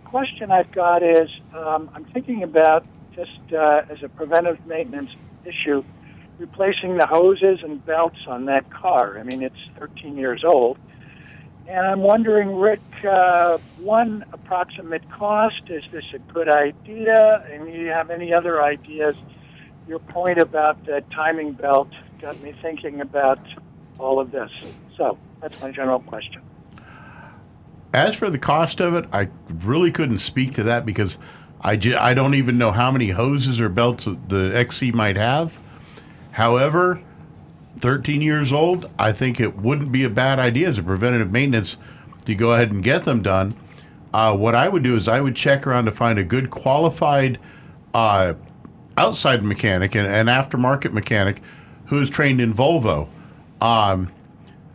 The question I've got is, I'm thinking about just as a preventive maintenance issue, replacing the hoses and belts on that car. I mean, it's 13 years old. And I'm wondering, Rick, one, approximate cost, is this a good idea? And do you have any other ideas? Your point about the timing belt got me thinking about all of this. So that's my general question. As for the cost of it, I really couldn't speak to that because I don't even know how many hoses or belts the XC might have. However, 13 years old, I think it wouldn't be a bad idea as a preventative maintenance to go ahead and get them done. What I would do is I would check around to find a good qualified outside mechanic and an aftermarket mechanic who's trained in Volvo.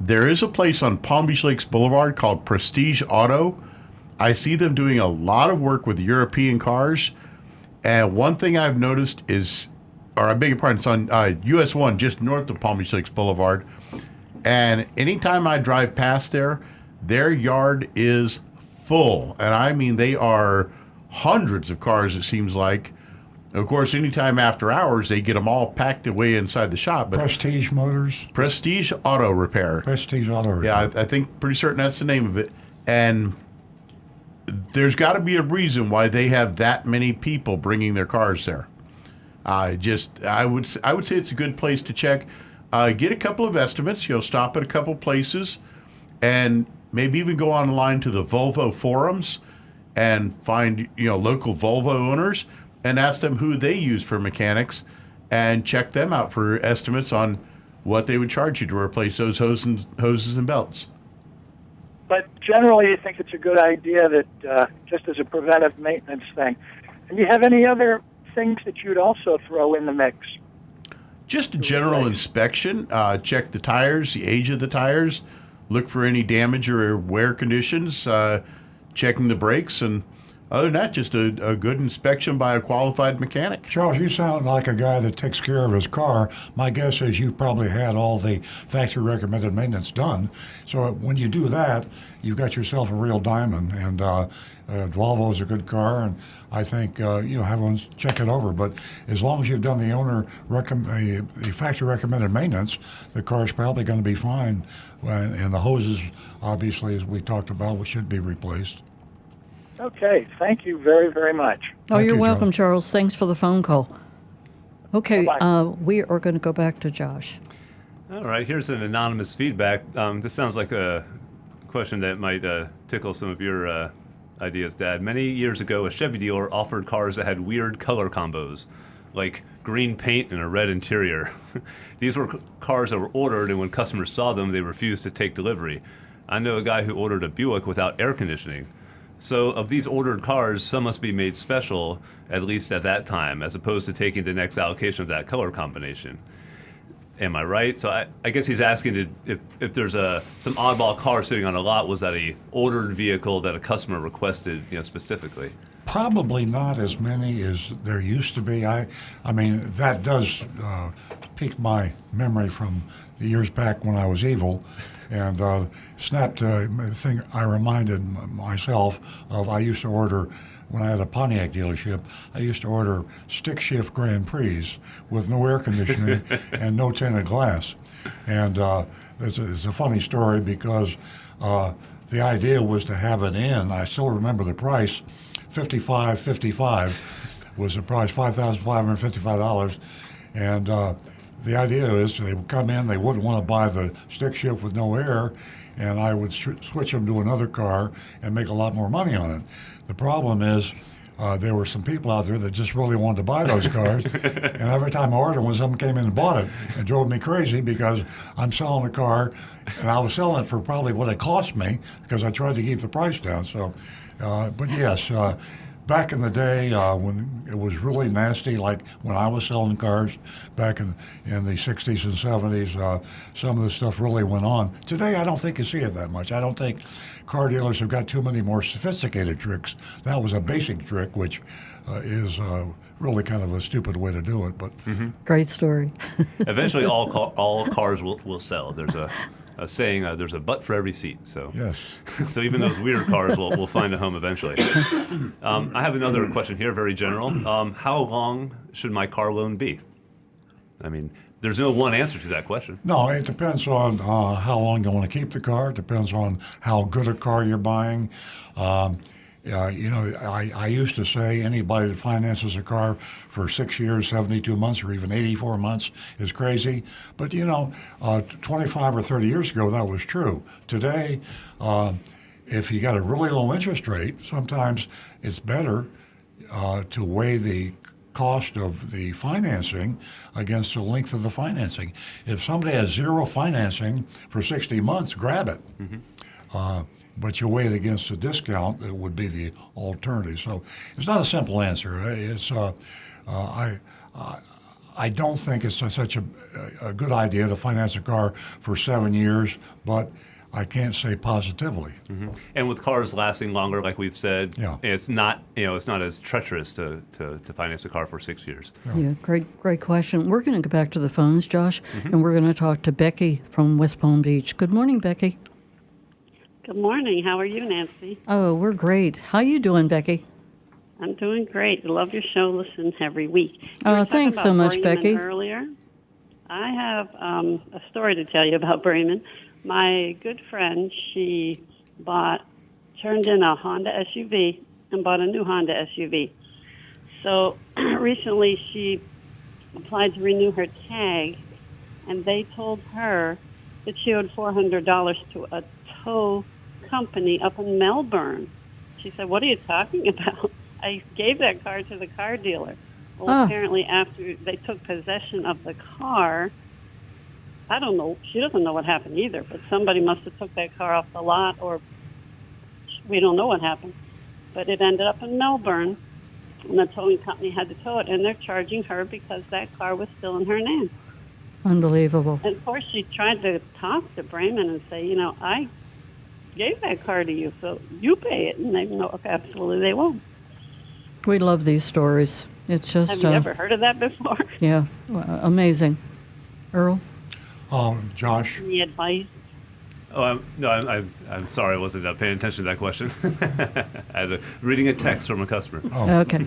There is a place on Palm Beach Lakes Boulevard called Prestige Auto. I see them doing a lot of work with European cars. And one thing I've noticed is, or I beg your pardon, it's on US 1, just north of Palm Beach Lakes Boulevard. And anytime I drive past there, their yard is full. And I mean, they are hundreds of cars, it seems like. Of course, anytime after hours, they get them all packed away inside the shop. But Prestige Motors? Prestige Auto Repair. Prestige Auto Repair. Yeah, I think pretty certain that's the name of it. And there's got to be a reason why they have that many people bringing their cars there. I would say it's a good place to check. Get a couple of estimates. Stop at a couple places, and maybe even go online to the Volvo forums and find local Volvo owners and ask them who they use for mechanics, and check them out for estimates on what they would charge you to replace those hoses and belts. But generally, you think it's a good idea that just as a preventive maintenance thing. And do you have any other things that you'd also throw in the mix? Just a general inspection. Check the tires, the age of the tires, look for any damage or wear conditions, checking the brakes, and other than that, just a good inspection by a qualified mechanic. Charles, you sound like a guy that takes care of his car. My guess is you probably had all the factory recommended maintenance done. So when you do that, you've got yourself a real diamond. And Volvo is a good car, and I think have one check it over. But as long as you've done the factory recommended maintenance, the car's probably going to be fine. And the hoses, obviously, as we talked about, should be replaced. Okay, thank you very, very much. You're welcome, Charles. Thanks for the phone call. Okay, Bye-bye. we are going to go back to Josh. All right, here's an anonymous feedback. This sounds like a question that might tickle some of your ideas, Dad. Many years ago, a Chevy dealer offered cars that had weird color combos, like green paint and a red interior. These were cars that were ordered, and when customers saw them, they refused to take delivery. I know a guy who ordered a Buick without air conditioning. So of these ordered cars, some must be made special, at least at that time, as opposed to taking the next allocation of that color combination. Am I right? So I guess he's asking if there's some oddball car sitting on a lot, was that a ordered vehicle that a customer requested, specifically? Probably not as many as there used to be. I mean, that does pique my memory from the years back when I was evil. And snapped thing I reminded myself of. I used to order, when I had a Pontiac dealership, I used to order stick shift Grand Prix with no air conditioning and no tinted glass. And it's a funny story because the idea was to have it in. I still remember the price, $55.55 was the price, $5,555, and the idea is they would come in, they wouldn't want to buy the stick shift with no air, and I would switch them to another car and make a lot more money on it. The problem is there were some people out there that just really wanted to buy those cars, and every time I ordered one, someone came in and bought it. It drove me crazy because I'm selling a car, and I was selling it for probably what it cost me because I tried to keep the price down. So, but yes, back in the day when it was really nasty, like when I was selling cars back in the 60s and 70s, some of the stuff really went on. Today, I don't think you see it that much. I don't think car dealers have got too many more sophisticated tricks. That was a basic trick, which is really kind of a stupid way to do it. But Great story. Eventually, all cars will sell. There's a saying, there's a butt for every seat. So yes. So even those weird cars will find a home eventually. I have another question here, very general. How long should my car loan be? I mean, there's no one answer to that question. No, it depends on how long you want to keep the car. It depends on how good a car you're buying. I used to say anybody that finances a car for 6 years, 72 months, or even 84 months is crazy. But, 25 or 30 years ago, that was true. Today, if you got a really low interest rate, sometimes it's better to weigh the cost of the financing against the length of the financing. If somebody has zero financing for 60 months, grab it. But you weigh it against the discount that would be the alternative. So it's not a simple answer. It's I don't think it's such a good idea to finance a car for 7 years, but I can't say positively. And with cars lasting longer, like we've said, Yeah. it's not as treacherous to finance a car for 6 years. Yeah, great question. We're going to go back to the phones, Josh, and we're going to talk to Becky from West Palm Beach. Good morning, Becky. Good morning. How are you, Nancy? Oh, we're great. How you doing, Becky? I'm doing great. I love your show. Listen every week. You were talking Thanks so about much, Bremen Becky. Earlier, I have a story to tell you about Bremen. My good friend, she turned in a Honda SUV and bought a new Honda SUV. So recently she applied to renew her tag, and they told her that she owed $400 to a tow company up in Melbourne. She said, "What are you talking about?" I gave that car to the car dealer. Well, apparently after they took possession of the car, I don't know, she doesn't know what happened either, but somebody must have took that car off the lot, or we don't know what happened. But it ended up in Melbourne, and the towing company had to tow it, and they're charging her because that car was still in her name. Unbelievable. And of course, she tried to talk to Bremen and say, I gave that car to you, so you pay it. And they know, absolutely, they won't. We love these stories. It's just... Have you ever heard of that before? Yeah, amazing. Earl? Josh? Any advice? Oh, I'm sorry, I wasn't paying attention to that question. I was reading a text from a customer. Okay.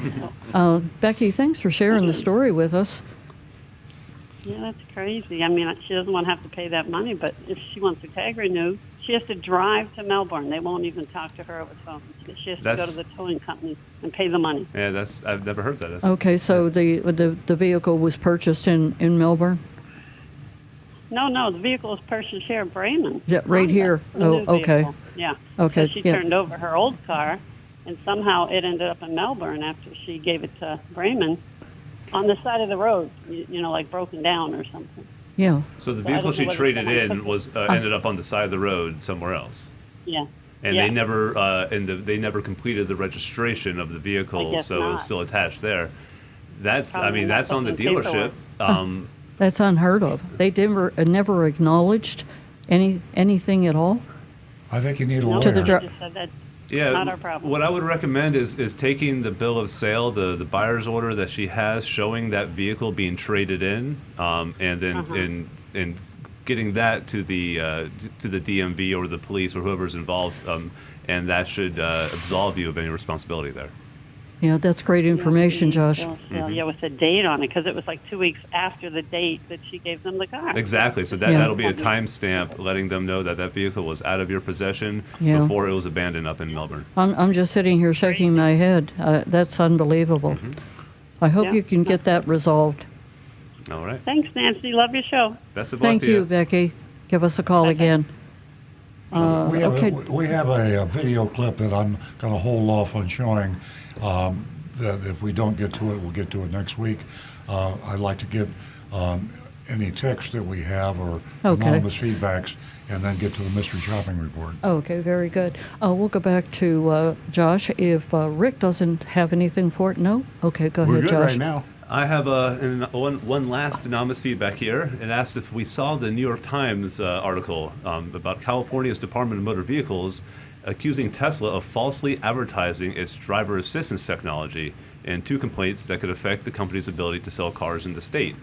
Becky, thanks for sharing the story with us. Yeah, that's crazy. I mean, she doesn't want to have to pay that money, but if she wants her tag renewed, She has to drive to Melbourne. They won't even talk to her over the phone. She has to go to the towing company and pay the money. Yeah, I've never heard that. Okay, so the vehicle was purchased in Melbourne? No, the vehicle was purchased here in Bremen. Yeah, right here. The Oh, new okay. vehicle. Yeah. Okay, So she yeah. turned over her old car, and somehow it ended up in Melbourne after she gave it to Bremen on the side of the road, like broken down or something. Yeah. So the So I vehicle don't she know whether traded someone in took was it. ended up on the side of the road somewhere else. Yeah. And Yeah. they never completed the registration of the I vehicle, guess so not. it's still attached there. That's Probably not that's on the put in dealership. paperwork. That's unheard of. They never acknowledged anything at all? I think you need a No, lawyer. To the they just said that's Yeah, not our problem. what I would recommend is taking the bill of sale, the buyer's order that she has, showing that vehicle being traded in, and then and getting that to the DMV or the police or whoever's involved, and that should absolve you of any responsibility there. Yeah, that's great information, Josh. Yeah, with the date on it, because it was like 2 weeks after the date that she gave them the car. Exactly. So that'll be a timestamp letting them know that vehicle was out of your possession Yeah. before it was abandoned up in Melbourne. I'm just sitting here shaking my head. That's unbelievable. I hope Yeah. you can get that resolved. All right. Thanks, Nancy. Love your show. Best of luck Thank to you, Becky. Give us a call again. we have okay. we have a video clip that I'm going to hold off on showing. That if we don't get to it, we'll get to it next week. I'd like to get any text that we have or Okay. anonymous feedbacks, and then get to the mystery shopping report. Okay, very good. We'll go back to Josh. If Rick doesn't have anything for it, no? Okay, go ahead, Josh. I have one last anonymous feedback here. It asks if we saw the New York Times article about California's Department of Motor Vehicles accusing Tesla of falsely advertising its driver assistance technology and 2 complaints that could affect the company's ability to sell cars in the state.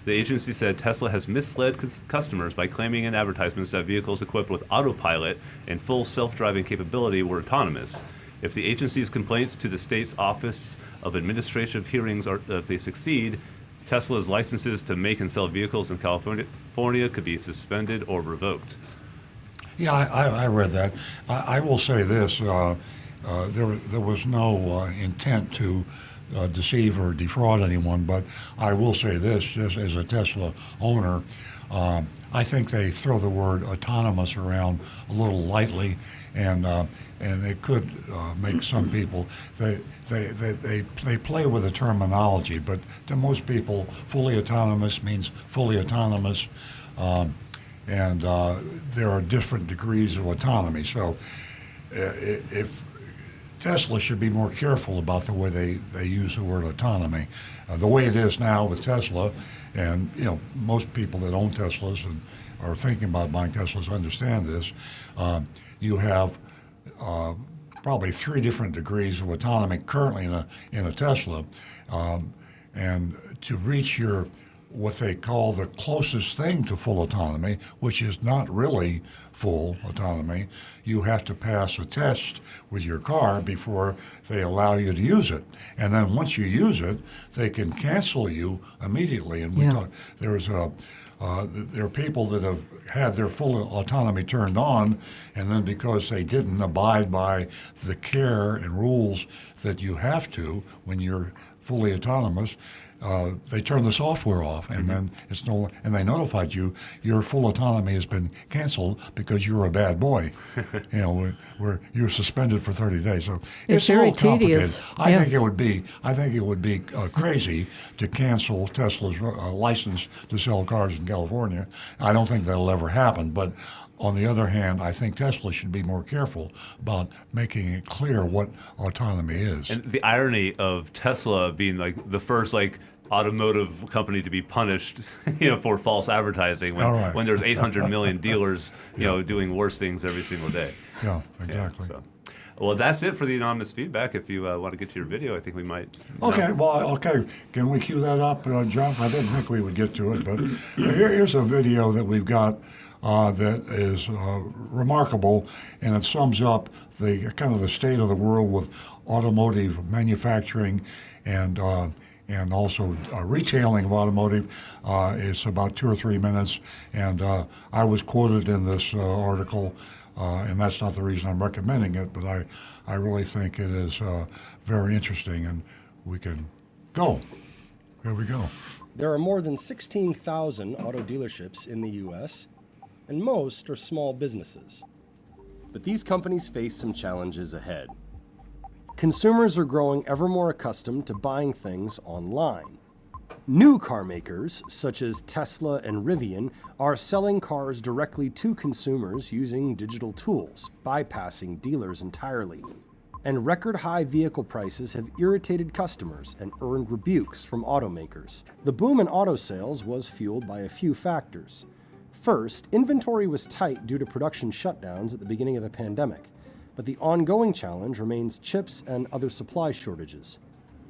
The agency said Tesla has misled customers by claiming in advertisements that vehicles equipped with autopilot and full self-driving capability were autonomous. If the agency's complaints to the state's Office of Administrative Hearings if they succeed, Tesla's licenses to make and sell vehicles in California could be suspended or revoked. Yeah, I read that. I will say this: there was no intent to deceive or defraud anyone. But I will say this, just as a Tesla owner, I think they throw the word autonomous around a little lightly, and it could make some people they play with the terminology. But to most people, fully autonomous means fully autonomous. And there are different degrees of autonomy. So if Tesla should be more careful about the way they use the word autonomy. The way it is now with Tesla, and most people that own Teslas and are thinking about buying Teslas understand this, you have probably 3 different degrees of autonomy currently in a Tesla. And to reach what they call the closest thing to full autonomy, which is not really full autonomy, you have to pass a test with your car before they allow you to use it. And then once you use it, they can cancel you immediately. And there are people that have had their full autonomy turned on, and then because they didn't abide by the care and rules that you have to when you're fully autonomous, they turn the software off, and then and they notified you your full autonomy has been canceled because you're a bad boy. Where you're suspended for 30 days. So it's very a little complicated. tedious. I think it would be crazy to cancel Tesla's license to sell cars in California. I don't think that'll ever happen, but. On the other hand, I think Tesla should be more careful about making it clear what autonomy is. And the irony of Tesla being like the first automotive company to be punished, for false advertising when there's 800 million dealers, doing worse things every single day. Yeah, exactly. Well, that's it for the anonymous feedback. If you want to get to your video, I think we might. Okay. Can we cue that up, John? I didn't think we would get to it, but here's a video that we've got that is remarkable, and it sums up the kind of the state of the world with automotive manufacturing and also retailing of automotive. It's about 2 or 3 minutes, and I was quoted in this article And that's not the reason I'm recommending it, but I really think it is very interesting, and we can go. There we go. There are more than 16,000 auto dealerships in the U.S., and most are small businesses. But these companies face some challenges ahead. Consumers are growing ever more accustomed to buying things online. New car makers, such as Tesla and Rivian, are selling cars directly to consumers using digital tools, bypassing dealers entirely. And record-high vehicle prices have irritated customers and earned rebukes from automakers. The boom in auto sales was fueled by a few factors. First, inventory was tight due to production shutdowns at the beginning of the pandemic, but the ongoing challenge remains chips and other supply shortages.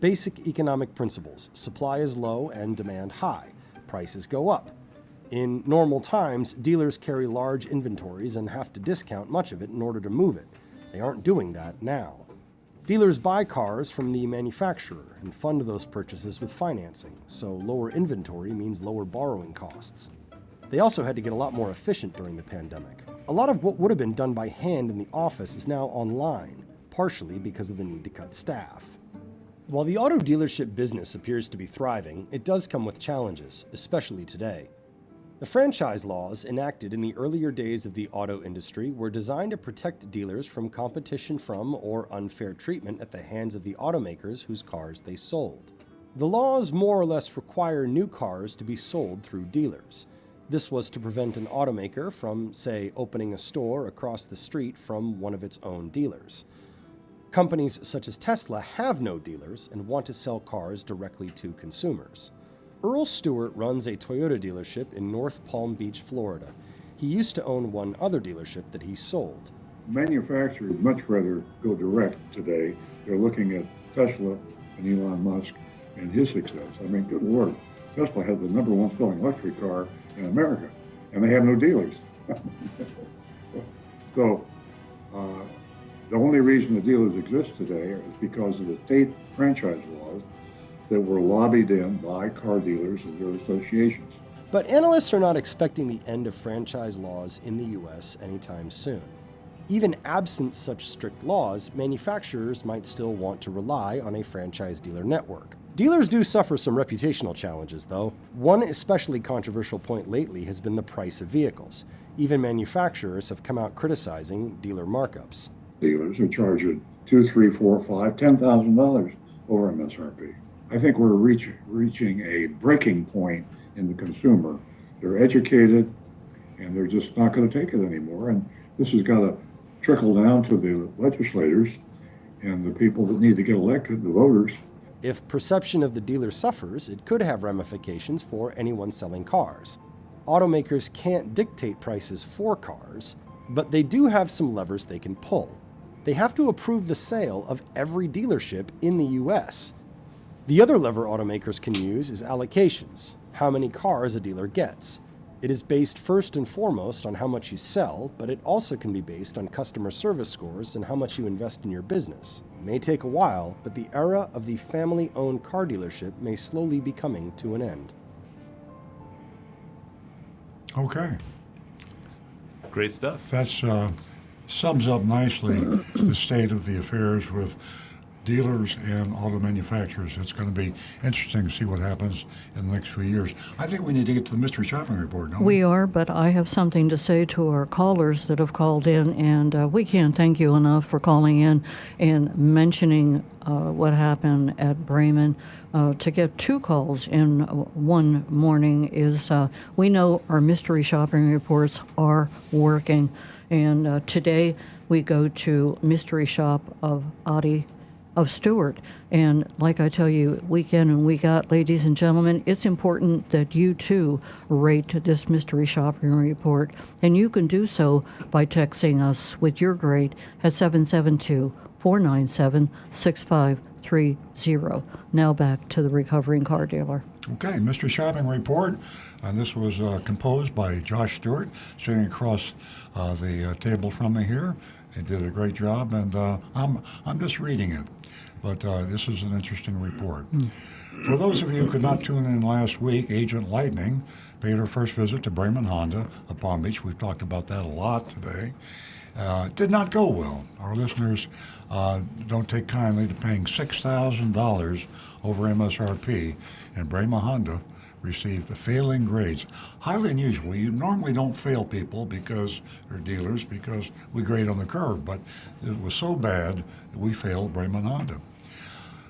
Basic economic principles: supply is low and demand high. Prices go up. In normal times, dealers carry large inventories and have to discount much of it in order to move it. They aren't doing that now. Dealers buy cars from the manufacturer and fund those purchases with financing, so lower inventory means lower borrowing costs. They also had to get a lot more efficient during the pandemic. A lot of what would have been done by hand in the office is now online, partially because of the need to cut staff. While the auto dealership business appears to be thriving, it does come with challenges, especially today. The franchise laws enacted in the earlier days of the auto industry were designed to protect dealers from competition from or unfair treatment at the hands of the automakers whose cars they sold. The laws more or less require new cars to be sold through dealers. This was to prevent an automaker from, say, opening a store across the street from one of its own dealers. Companies such as Tesla have no dealers and want to sell cars directly to consumers. Earl Stewart runs a Toyota dealership in North Palm Beach, Florida. He used to own one other dealership that he sold. Manufacturers much rather go direct today. They're looking at Tesla and Elon Musk and his success. I mean, good Lord, Tesla has the number one selling luxury car in America, and they have no dealers. So the only reason the dealers exist today is because of the state franchise laws that were lobbied in by car dealers and their associations. But analysts are not expecting the end of franchise laws in the U.S. anytime soon. Even absent such strict laws, manufacturers might still want to rely on a franchise dealer network. Dealers do suffer some reputational challenges, though. One especially controversial point lately has been the price of vehicles. Even manufacturers have come out criticizing dealer markups. Dealers are charging $2,000, $3,000, $4,000, $5,000, $10,000 over MSRP. I think we're reaching a breaking point in the consumer. They're educated, and they're just not going to take it anymore. And this has got to trickle down to the legislators and the people that need to get elected, the voters. If perception of the dealer suffers, it could have ramifications for anyone selling cars. Automakers can't dictate prices for cars, but they do have some levers they can pull. They have to approve the sale of every dealership in the U.S. The other lever automakers can use is allocations, how many cars a dealer gets. It is based first and foremost on how much you sell, but it also can be based on customer service scores and how much you invest in your business. It may take a while, but the era of the family-owned car dealership may slowly be coming to an end. Okay. Great stuff. That sums up nicely the state of the affairs with dealers and auto manufacturers. It's going to be interesting to see what happens in the next few years. I think we need to get to the mystery shopping report, don't we? We are, but I have something to say to our callers that have called in, and we can't thank you enough for calling in and mentioning what happened at Bremen. To get two calls in one morning is, we know our mystery shopping reports are working, and today we go to Mystery Shop of Adi of Stewart. And like I tell you, week in and week out, ladies and gentlemen, it's important that you too rate this mystery shopping report. And you can do so by texting us with your grade at 772-497-6530. Now back to the recovering car dealer. Okay, mystery shopping report. And this was composed by Josh Stewart, sitting across the table from me here. He did a great job, and I'm just reading it. But this is an interesting report. For those of you who could not tune in last week, Agent Lightning paid her first visit to Bremen Honda of Palm Beach. We've talked about that a lot today. Did not go well. Our listeners don't take kindly to paying $6,000 over MSRP, and Brahma Honda received failing grades. Highly unusual. You normally don't fail people or dealers because we grade on the curve, but it was so bad that we failed Brahma Honda.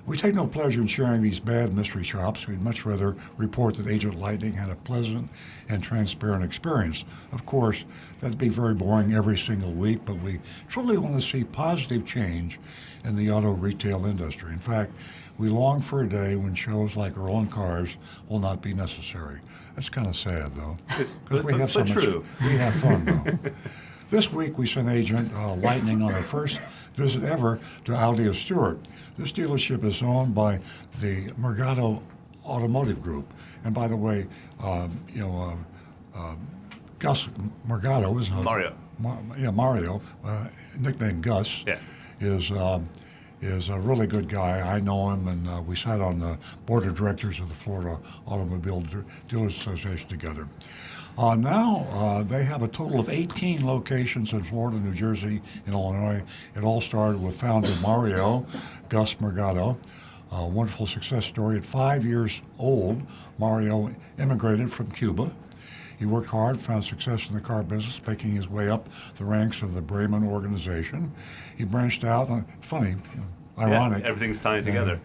We take no pleasure in sharing these bad mystery shops. We'd much rather report that Agent Lightning had a pleasant and transparent experience. Of course, that'd be very boring every single week, but we truly want to see positive change in the auto retail industry. In fact, we long for a day when shows like Earl and Cars will not be necessary. That's kind of sad, though. But true. We have fun, though. This week, we sent Agent Lightning on our first visit ever to Audi of Stewart. This dealership is owned by the Morgado Automotive Group. And by the way, Gus Morgado is Mario. Mario, nicknamed Gus, is a really good guy. I know him, and we sat on the board of directors of the Florida Automobile Dealers Association together. Now they have a total of 18 locations in Florida, New Jersey, and Illinois. It all started with founder Mario, Gus Morgado. A wonderful success story. At 5 years old, Mario immigrated from Cuba. He worked hard, found success in the car business, making his way up the ranks of the Brayman organization. He branched out, funny, ironic. Yeah, everything's tying together.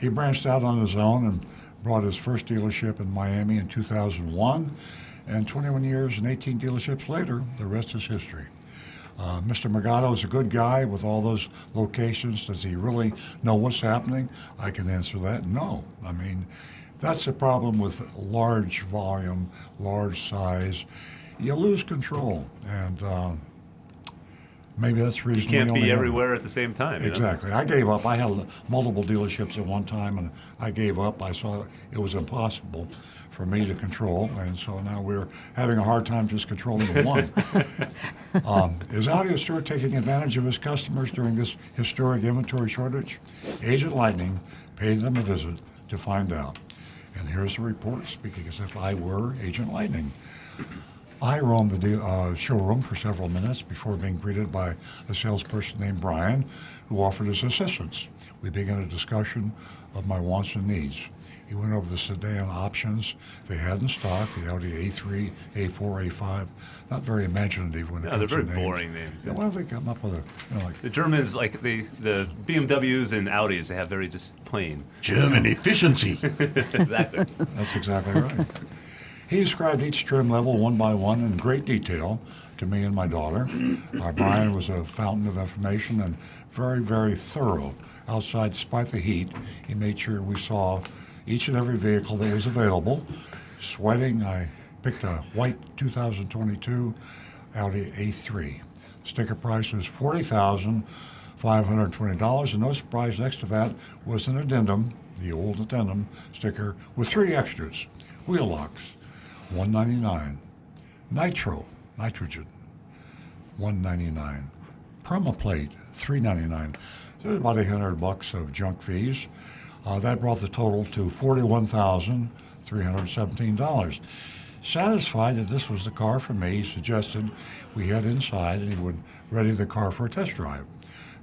He branched out on his own and brought his first dealership in Miami in 2001. And 21 years and 18 dealerships later, the rest is history. Mr. Morgado is a good guy with all those locations. Does he really know what's happening? I can answer that, no. I mean, that's the problem with large volume, large size. You lose control, and maybe that's the reason you can't be everywhere at the same time. Exactly. I gave up. I had multiple dealerships at one time, and I gave up. I saw it was impossible for me to control, and so now we're having a hard time just controlling the one. Is Audi of Stewart taking advantage of his customers during this historic inventory shortage? Agent Lightning paid them a visit to find out. And here's the report, speaking as if I were Agent Lightning. I roamed the showroom for several minutes before being greeted by a salesperson named Brian, who offered his assistance. We began a discussion of my wants and needs. He went over the sedan options they had in stock, the Audi A3, A4, A5. Not very imaginative when it comes to names. They're very boring names. Yeah, why don't they come up with like... The Germans, like the BMWs and Audis, they have very just plain. German efficiency. Exactly. That's exactly right. He described each trim level one by one in great detail to me and my daughter. Brian was a fountain of information and very, very thorough. Outside, despite the heat, he made sure we saw each and every vehicle that was available. Sweating, I picked a white 2022 Audi A3. Sticker price was $40,520, and no surprise, next to that was an addendum, the old addendum sticker, with 3 extras. Wheel locks, $199. Nitrogen, $199. Permaplate, $399. So there's about $800 of junk fees. That brought the total to $41,317. Satisfied that this was the car for me, he suggested we head inside and he would ready the car for a test drive.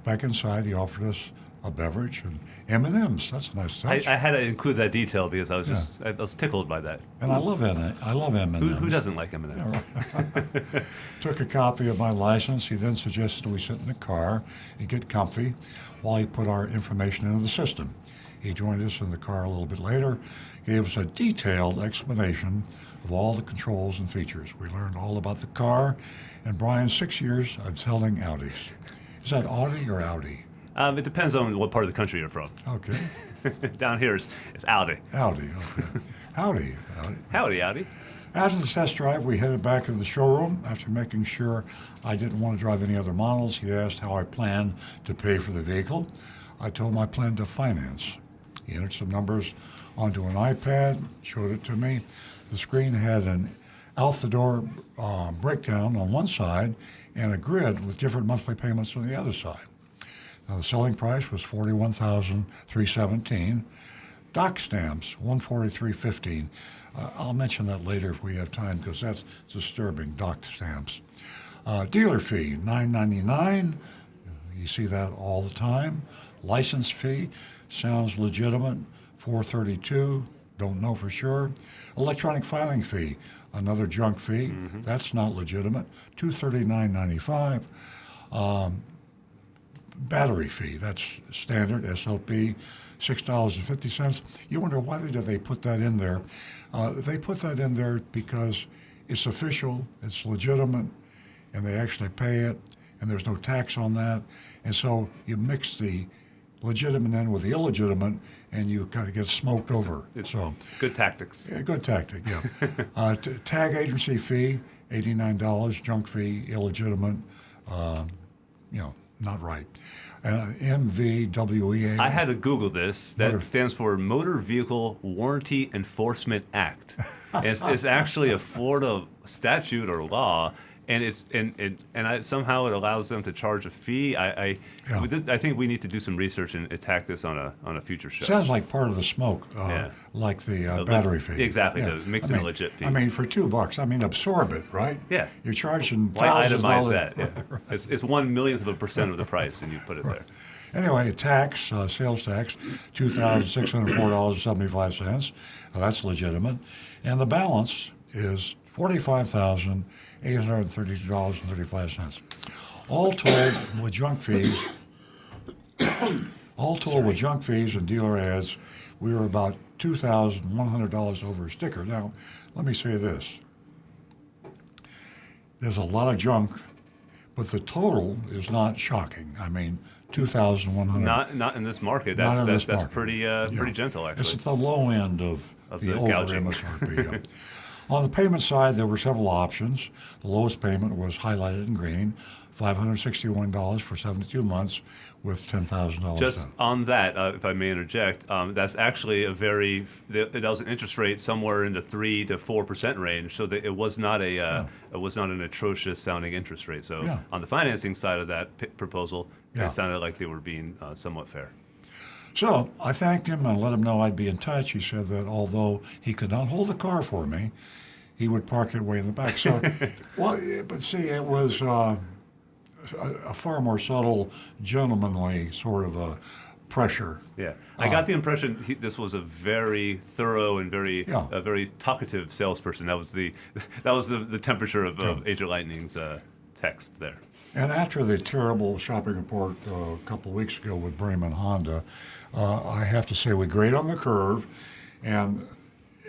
Back inside, he offered us a beverage and M&Ms. That's a nice touch. I had to include that detail because I was tickled by that. And I love M&Ms. Who doesn't like M&Ms? Yeah, right. Took a copy of my license. He then suggested we sit in the car and get comfy while he put our information into the system. He joined us in the car a little bit later, gave us a detailed explanation of all the controls and features. We learned all about the car and Brian's 6 years of selling Audis. Is that Audi or Audi? It depends on what part of the country you're from. Okay. Down here it's Audi. Audi, okay. Howdy. Howdy, Audi. After the test drive, we headed back to the showroom. After making sure I didn't want to drive any other models, he asked how I planned to pay for the vehicle. I told him I planned to finance. He entered some numbers onto an iPad, showed it to me. The screen had an out-the-door breakdown on one side and a grid with different monthly payments on the other side. Now, the selling price was $41,317. Doc stamps, $143.15. I'll mention that later if we have time because that's disturbing, doc stamps. Dealer fee, $9.99. You see that all the time. License fee sounds legitimate, $4.32. Don't know for sure. Electronic filing fee, another junk fee. That's not legitimate, $239.95. Battery fee, that's standard, SOP, $6.50. You wonder why did they put that in there? They put that in there because it's official, it's legitimate, and they actually pay it, and there's no tax on that. And so you mix the legitimate in with the illegitimate, and you kind of get smoked over. So good tactics. Yeah, good tactic, yeah. Tag agency fee, $89, junk fee, illegitimate, not right. MVWEA. I had to Google this. That stands for Motor Vehicle Warranty Enforcement Act. It's actually a Florida statute or law, and somehow it allows them to charge a fee. I think we need to do some research and attack this on a future show. Sounds like part of the smoke, like the battery fee. Exactly, mixing a legit fee. I mean, for $2, absorb it, right? Yeah. You're charging Why thousands of itemize dollars. that? Yeah. It's 1/1,000,000% of the price, and you put it there. Anyway, tax, sales tax, $2,604.75. That's legitimate. And the balance is $45,832.35. All told, with junk fees, and dealer ads, we were about $2,100 over a sticker. Now, let me say this. There's a lot of junk, but the total is not shocking. I mean, 2,100. Not in this market. That's pretty gentle, actually. It's at the low end of the over gouging. MSRP. On the payment side, there were several options. The lowest payment was highlighted in green, $561 for 72 months with $10,000. Just on that, if I may interject, that's actually that was an interest rate somewhere in the 3 to 4% range. So that it was not an atrocious sounding interest rate. So on the financing side of that proposal, it sounded like they were being somewhat fair. So I thanked him and let him know I'd be in touch. He said that although he could not hold the car for me, he would park it way in the back. So, but see, it was a far more subtle, gentlemanly sort of a pressure. Yeah, I got the impression this was a very thorough and very talkative salesperson. That was the temperature of Agent Lightning's text there. And after the terrible shopping report a couple of weeks ago with Bremen Honda, I have to say we grade on the curve, and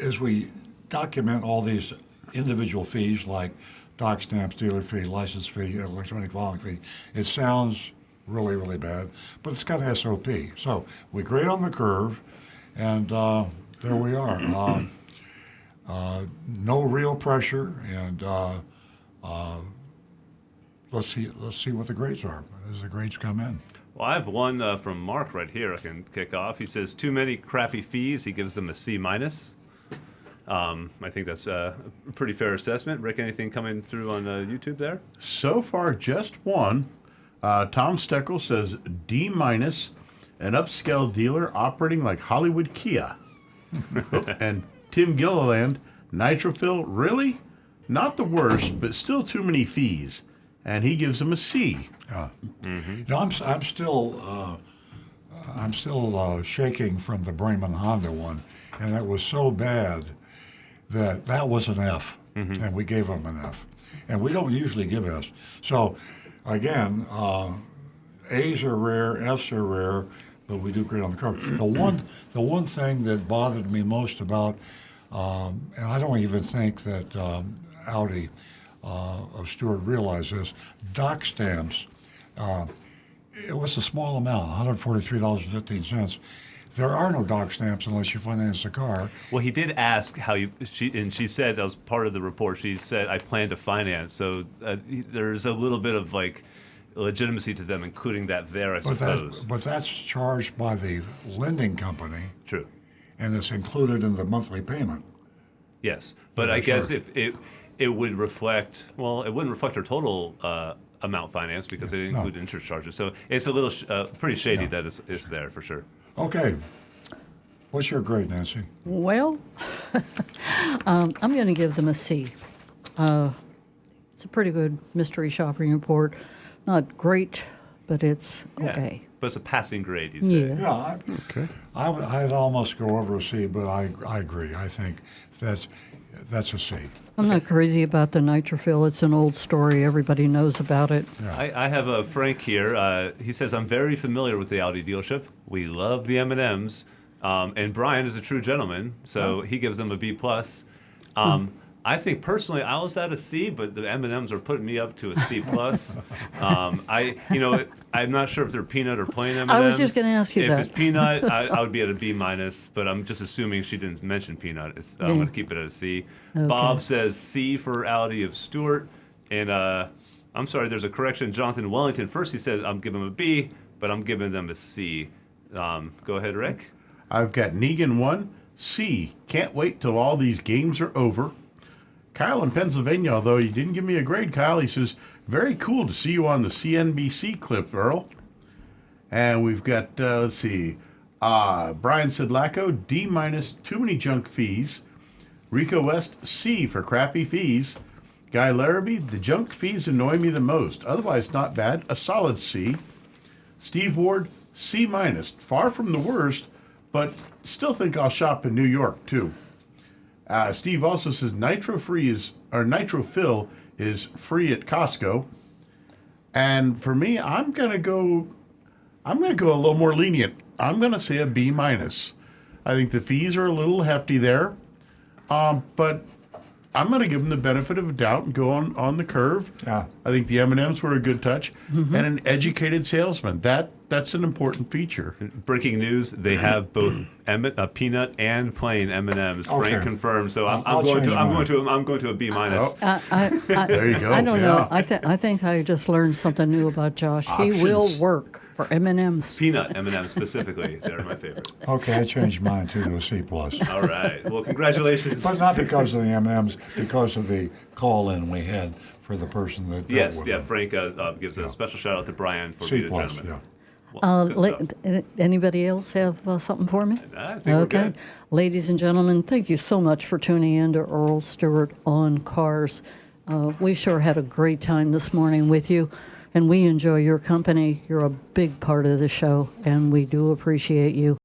as we document all these individual fees like dock stamps, dealer fee, license fee, electronic filing fee, it sounds really, really bad, but it's got an SOP. So we grade on the curve, and there we are. No real pressure, and let's see what the grades are as the grades come in. Well, I have one from Mark right here I can kick off. He says, too many crappy fees. He gives them a C-. I think that's a pretty fair assessment. Rick, anything coming through on YouTube there? So far, just one. Tom Steckel says D-, an upscale dealer operating like Hollywood Kia. And Tim Gilliland, Nitrofill, really? Not the worst, but still too many fees. And he gives him a C. No, I'm still shaking from the Bremen Honda one, and it was so bad that was an F, and we gave them an F, and we don't usually give Fs. So, again, A's are rare, F's are rare, but we do grade on the curve. The one thing that bothered me most about, and I don't even think that Audi of Stewart realized this, dock stamps. It was a small amount, $143.15. There are no dock stamps unless you finance the car. Well, he did ask she said, that was part of the report, she said, I plan to finance. So there's a little bit of legitimacy to them including that there, I suppose. But that's charged by the lending company. True. And it's included in the monthly payment. Yes, but I guess if it would reflect, it wouldn't reflect our total amount financed because it didn't include interest charges. So it's a little pretty shady that it's there for sure. Okay. What's your grade, Nancy? Well, I'm going to give them a C. It's It's a pretty good mystery shopping report. Not great, but it's okay. But it's a passing grade, you say. Yeah. Yeah, I'd almost go over a C, but I agree. I think that's a C. I'm not crazy about the nitrophyll. It's an old story. Everybody knows about it. I have a Frank here. He says, I'm very familiar with the Audi dealership. We love the M&Ms. And Brian is a true gentleman, so he gives them a B+. I think personally I was at a C, but the M&Ms are putting me up to a C+. I'm not sure if they're peanut or plain M&Ms. I was just going to ask you if that. If it's peanut, I would be at a B-, but I'm just assuming she didn't mention peanut. I'm going to keep it at a C. Okay. Bob says C for Audi of Stewart. And I'm sorry, there's a correction. Jonathan Wellington, first he said I'm giving them a B, but I'm giving them a C. Go ahead, Rick. I've got Negan 1, C. Can't wait till all these games are over. Kyle in Pennsylvania, although he didn't give me a grade, Kyle, he says, very cool to see you on the CNBC clip, Earl. And we've got, let's see, Brian Sidlaco, D-, too many junk fees. Rico West, C for crappy fees. Guy Larrabee, the junk fees annoy me the most. Otherwise, not bad, a solid C. Steve Ward, C-, far from the worst, but still think I'll shop in New York, too. Steve also says Nitrofill is free at Costco. And for me, I'm gonna go a little more lenient. I'm gonna say a B-. I think the fees are a little hefty there. But I'm gonna give them the benefit of a doubt and go on the curve. Yeah. I think the M&Ms were a good touch. And an educated salesman. That's an important feature. Breaking news: they have both peanut and plain M&Ms. Okay. Frank confirmed. So I'm I'll going change to a B-. Oh. There you go. I don't know. I think I just learned something new about Josh. Options. He will work for M&Ms. Peanut M&Ms specifically. They're my favorite. Okay, I changed mine too to a C+. All right. Well, congratulations. But not because of the M&Ms, because of the call-in we had for the person that dealt with them. Frank gives a special shout out to Brian for C+, being a gentleman. yeah. Anybody else have something for me? I think we're good. Ladies and gentlemen, thank you so much for tuning in to Earl Stewart on Cars. We sure had a great time this morning with you, and we enjoy your company. You're a big part of the show, and we do appreciate you.